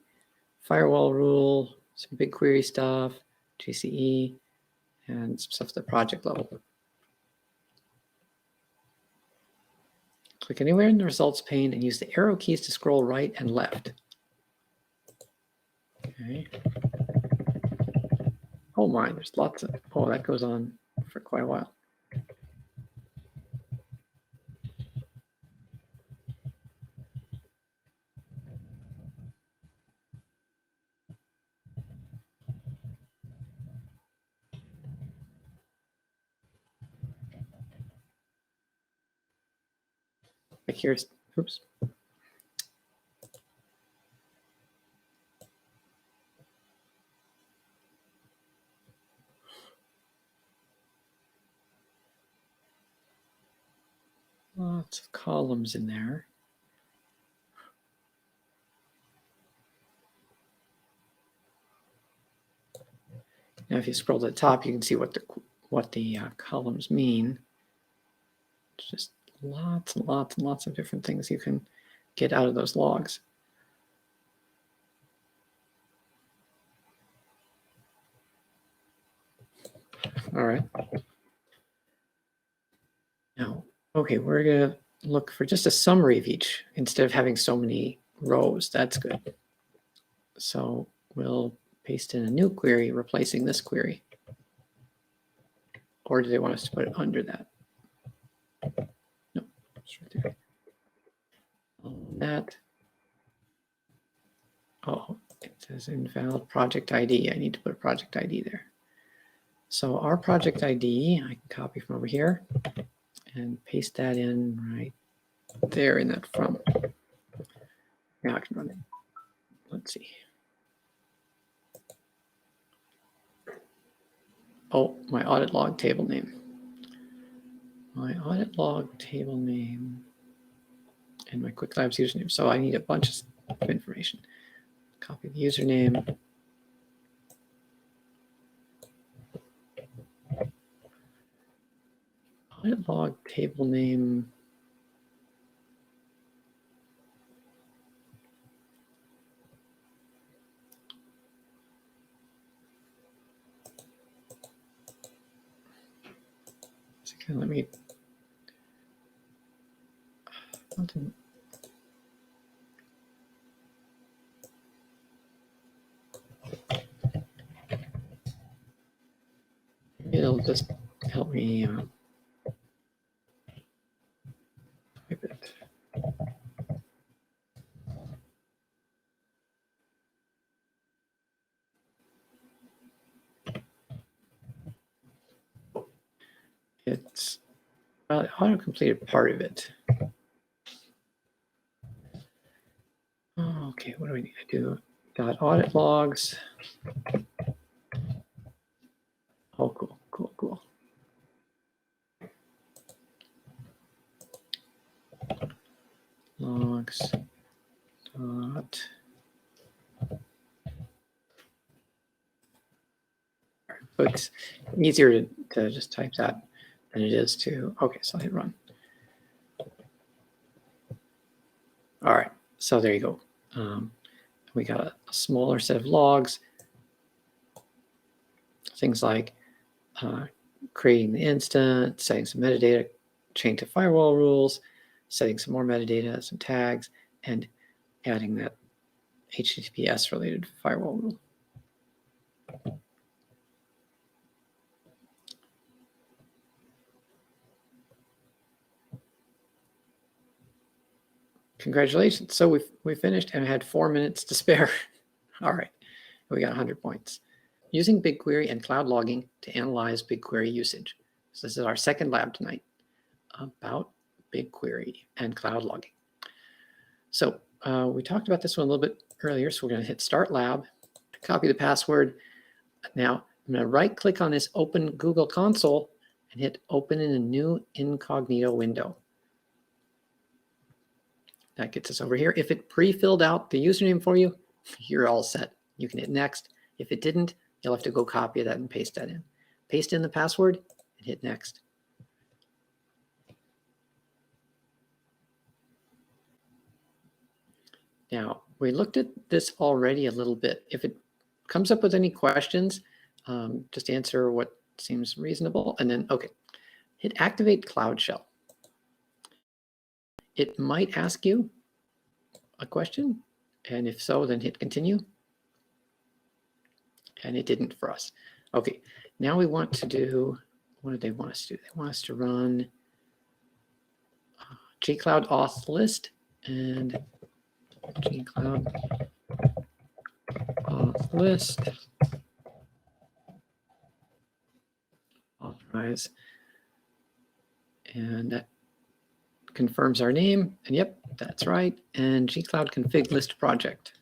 firewall rule, some BigQuery stuff, GCE, and some stuff at the project level. Click anywhere in the results pane and use the arrow keys to scroll right and left. Okay. Oh my, there's lots of, oh, that goes on for quite a while. Like here's, oops. Lots of columns in there. Now, if you scroll to the top, you can see what the columns mean. It's just lots and lots and lots of different things you can get out of those logs. All right. Now, okay, we're going to look for just a summary of each instead of having so many rows. That's good. So we'll paste in a new query replacing this query. Or do they want us to put it under that? No, it's right there. That. Oh, it says Invalid Project ID. I need to put a project ID there. So our project ID, I can copy from over here and paste that in right there in that from. Now I can run it. Let's see. Oh, my audit log table name. My audit log table name and my Quick Labs username. So I need a bunch of information. Copy the username. Audit log table name. So let me. It'll just help me type it. It's auto-completed part of it. Oh, okay, what do we need to do? Got audit logs. Oh, cool, cool, cool. Logs dot. So it's easier to just type that than it is to, okay, so I hit run. So there you go. We got a smaller set of logs. Things like creating the instance, setting some metadata, chain to firewall rules, setting some more metadata, some tags, and adding that HTTPS related firewall rule. Congratulations. So we finished and had 4 minutes to spare. All right, we got 100 points. Using BigQuery and cloud logging to analyze BigQuery usage. So this is our second lab tonight about BigQuery and cloud logging. So we talked about this one a little bit earlier. So we're going to hit Start Lab, copy the password. Now I'm going to right click on this Open Google Console and hit Open in a new incognito window. That gets us over here. If it pre-filled out the username for you, you're all set. You can hit Next. If it didn't, you'll have to go copy that and paste that in. Paste in the password and hit Next. Now, we looked at this already a little bit. If it comes up with any questions, just answer what seems reasonable. And then, okay, hit Activate Cloud Shell. It might ask you a question. And if so, then hit Continue. And it didn't for us. Okay, now we want to do, what do they want us to do? They want us to run gcloud auth list and gcloud auth list authorize, and that confirms our name, and yep, that's right, and gcloud config list project.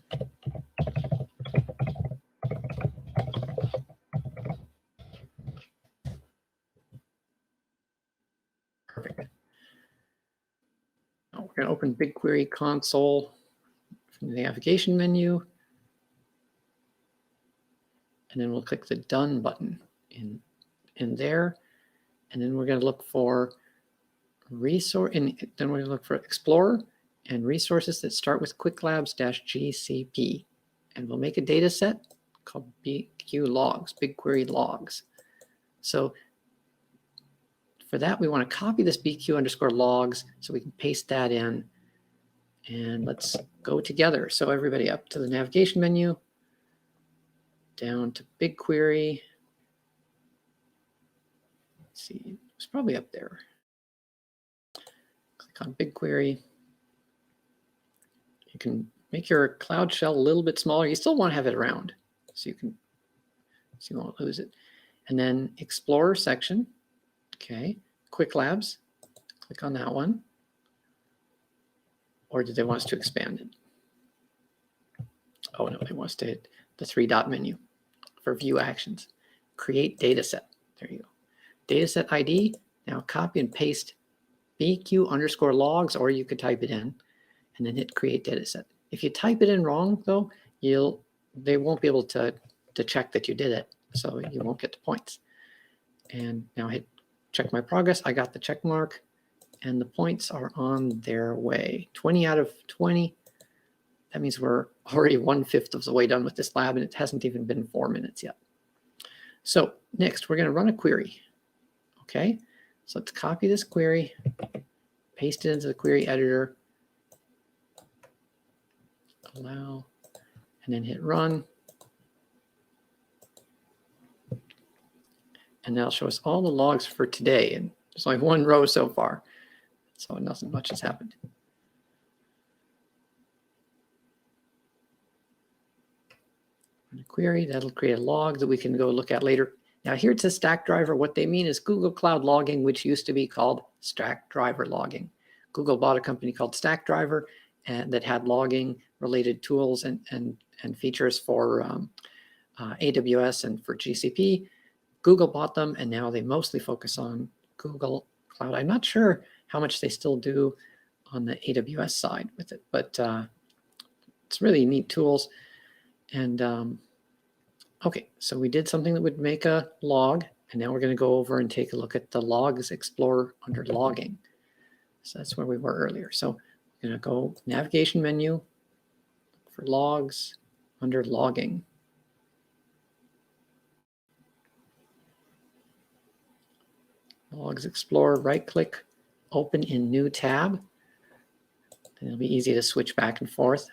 Perfect. Now we're going to open BigQuery console from the navigation menu, and then we'll click the Done button in there, and then we're going to look for resource, and then we're going to look for Explorer and resources that start with QuickLabs-GCP, and we'll make a data set called BigQuery logs. So for that, we want to copy this BQ_logs so we can paste that in, and let's go together. So everybody up to the navigation menu, down to BigQuery. Let's see, it's probably up there. Click on BigQuery. You can make your Cloud Shell a little bit smaller. You still want to have it around so you won't lose it. And then Explorer section. Okay, Quick Labs. Click on that one. Or did they want us to expand it? Oh no, they want us to hit the 3-dot menu for View Actions. Create Dataset. There you go. Dataset ID. Now copy and paste BQ_logs, or you could type it in and then hit Create Dataset. If you type it in wrong, though, they won't be able to check that you did it, so you won't get the points. And now hit Check My Progress. I got the check mark, and the points are on their way. 20 out of 20. That means we're already 1/5 of the way done with this lab, and it hasn't even been 4 minutes yet. So next, we're going to run a query. Okay, so let's copy this query, paste it into the query editor, allow, and then hit run. And that'll show us all the logs for today. And there's only one row so far, so nothing much has happened. Run a query, that'll create a log that we can go look at later. Now here it says Stackdriver. What they mean is Google Cloud Logging, which used to be called Stackdriver Logging. Google bought a company called Stackdriver and that had logging related tools and features for AWS and for GCP. Google bought them, and now they mostly focus on Google Cloud. I'm not sure how much they still do on the AWS side with it, but it's really neat tools. And okay, so we did something that would make a log, and now we're going to go over and take a look at the Logs Explorer under Logging. So that's where we were earlier. So we're going to go Navigation menu, for logs under logging. Logs Explorer, right-click, open in new tab. And it'll be easy to switch back and forth.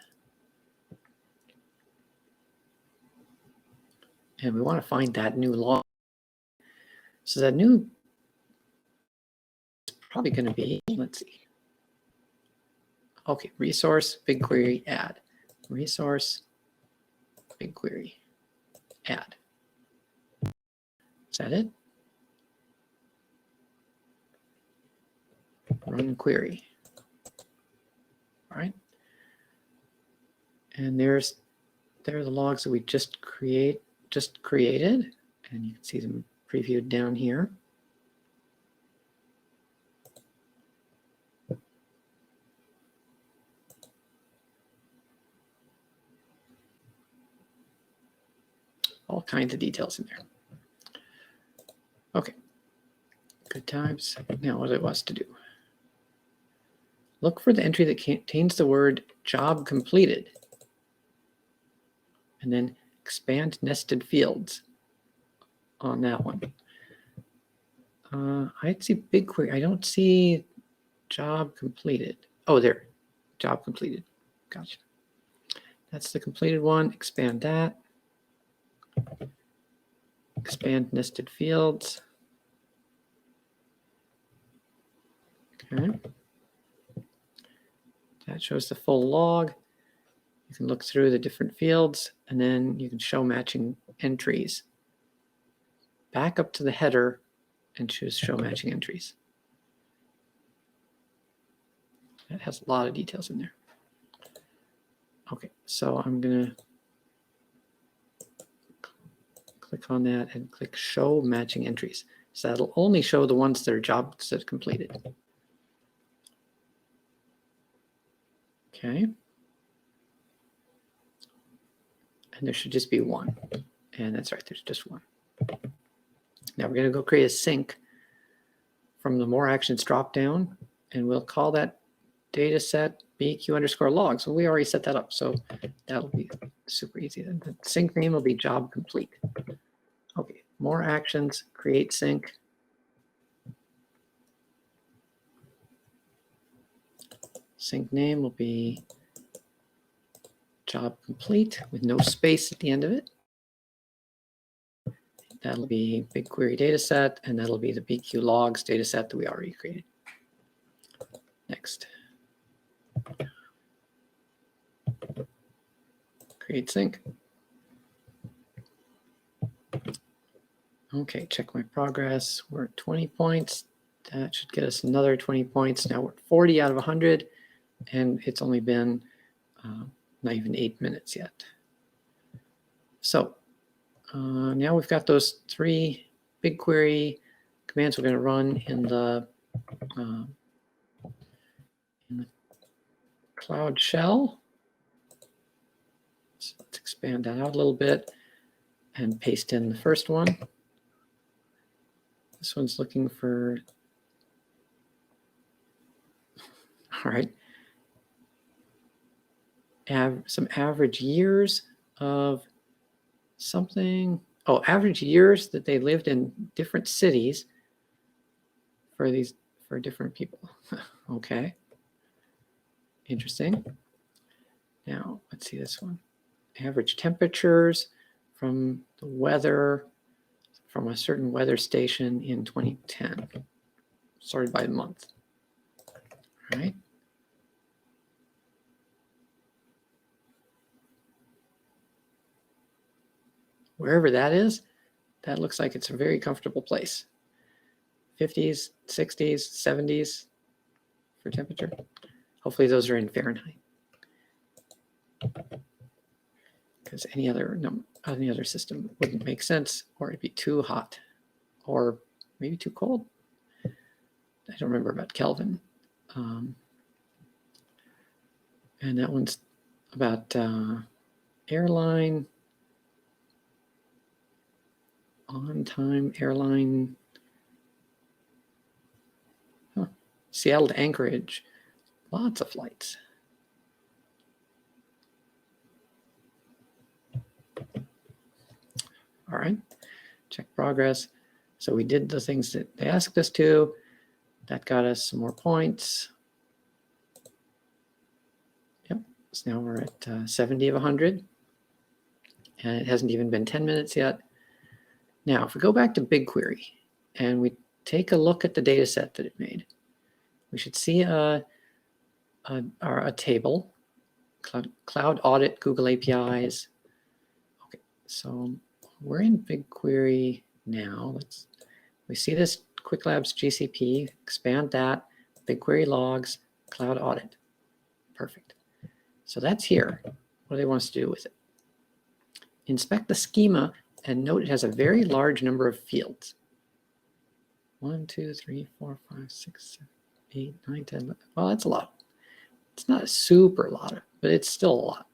And we want to find that new log. So that new is probably going to be, let's see. Okay, resource, BigQuery, add. Resource, BigQuery, add. Is that it? Run query. All right. And there are the logs that we just created, and you can see them previewed down here. All kinds of details in there. Okay, good times. Now what it wants to do. Look for the entry that contains the word job completed. And then expand nested fields on that one. I see BigQuery. I don't see job completed. Oh, there. Job completed. Gotcha. That's the completed one. Expand that. Expand nested fields. Okay. That shows the full log. You can look through the different fields, and then you can show matching entries. Back up to the header and choose show matching entries. That has a lot of details in there. Okay, so I'm going to click on that and click show matching entries. So that'll only show the ones that are jobs that are completed. Okay. And there should just be one. And that's right, there's just one. Now we're going to go create a sync from the More Actions dropdown, and we'll call that data set BQ_logs. Well, we already set that up, so that'll be super easy. The sync name will be job complete. Okay, More Actions, create sync. Sync name will be job complete with no space at the end of it. That'll be BigQuery dataset, and that'll be the BQ logs dataset that we already created. Next. Create sync. Okay, check my progress. We're at 20 points. That should get us another 20 points. Now we're at 40 out of 100, and it's only been not even 8 minutes yet. So now we've got those 3 BigQuery commands we're going to run in the Cloud shell. So let's expand that out a little bit and paste in the first one. This one's looking for, all right, some average years of something. Oh, average years that they lived in different cities for different people. Okay. Interesting. Now, let's see this one. Average temperatures from the weather, from a certain weather station in 2010, sorted by month. All right. Wherever that is, that looks like it's a very comfortable place. 50s, 60s, 70s for temperature. Hopefully those are in Fahrenheit. Because any other system wouldn't make sense, or it'd be too hot, or maybe too cold. I don't remember about Kelvin. And that one's about airline, on-time airline. Huh. Seattle to Anchorage, lots of flights. All right, check progress. So we did the things that they asked us to. That got us some more points. Yep, so now we're at 70 of 100. And it hasn't even been 10 minutes yet. Now, if we go back to BigQuery and we take a look at the data set that it made, we should see a table, Cloud Audit, Google APIs. Okay, so we're in BigQuery now. We see this Quick Labs GCP, expand that, BigQuery logs, Cloud Audit. Perfect. So that's here. What do they want us to do with it? Inspect the schema and note it has a very large number of fields. 1, 2, 3, 4, 5, 6, 7, 8, 9, 10. 11. Well, that's a lot. It's not a super lot, but it's still a lot.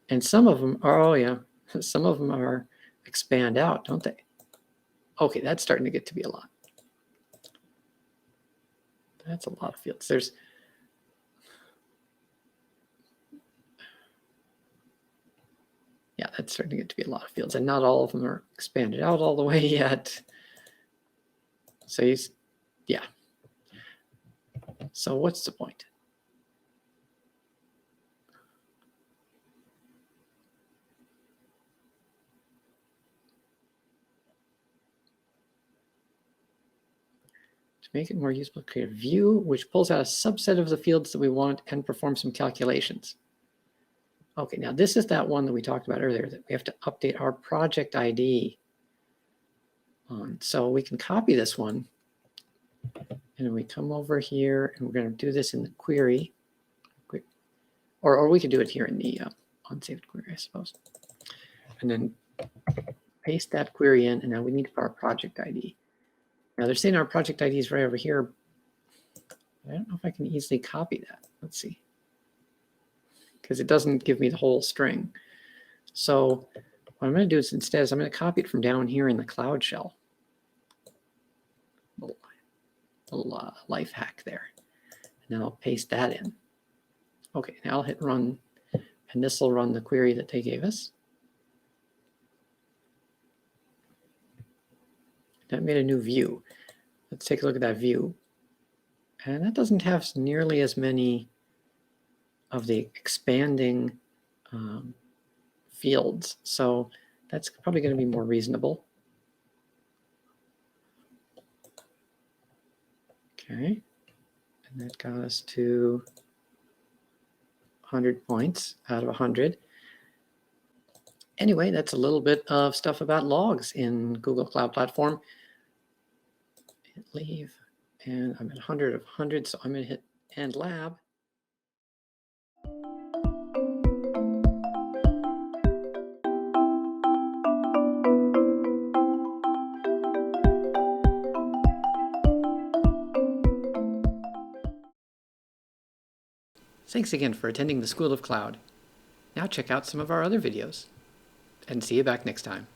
And some of them are, oh yeah, some of them are expand out, don't they? Okay, that's starting to get to be a lot. That's a lot of fields. Yeah, that's starting to get to be a lot of fields, and not all of them are expanded out all the way yet. So yeah. So what's the point? To make it more useful, create a view which pulls out a subset of the fields that we want and perform some calculations. Okay, now this is that one that we talked about earlier, that we have to update our project ID on. So we can copy this one, and we come over here, and we're going to do this in the query, or we could do it here in the unsaved query, I suppose. And then paste that query in, and now we need our project ID. Now they're saying our project ID is right over here. I don't know if I can easily copy that. Let's see. Because it doesn't give me the whole string. So what I'm going to do is instead I'm going to copy it from down here in the Cloud Shell. Little life hack there. And then I'll paste that in. Okay, now I'll hit run, and this will run the query that they gave us. That made a new view. Let's take a look at that view. And that doesn't have nearly as many of the expanding fields. So that's probably going to be more reasonable. Okay, and that got us to 100 points out of 100. Anyway, that's a little bit of stuff about logs in Google Cloud Platform. Hit leave, and I'm at 100 of 100, so I'm going to hit end lab. Thanks again for attending the School of Cloud. Now check out some of our other videos, and see you back next time.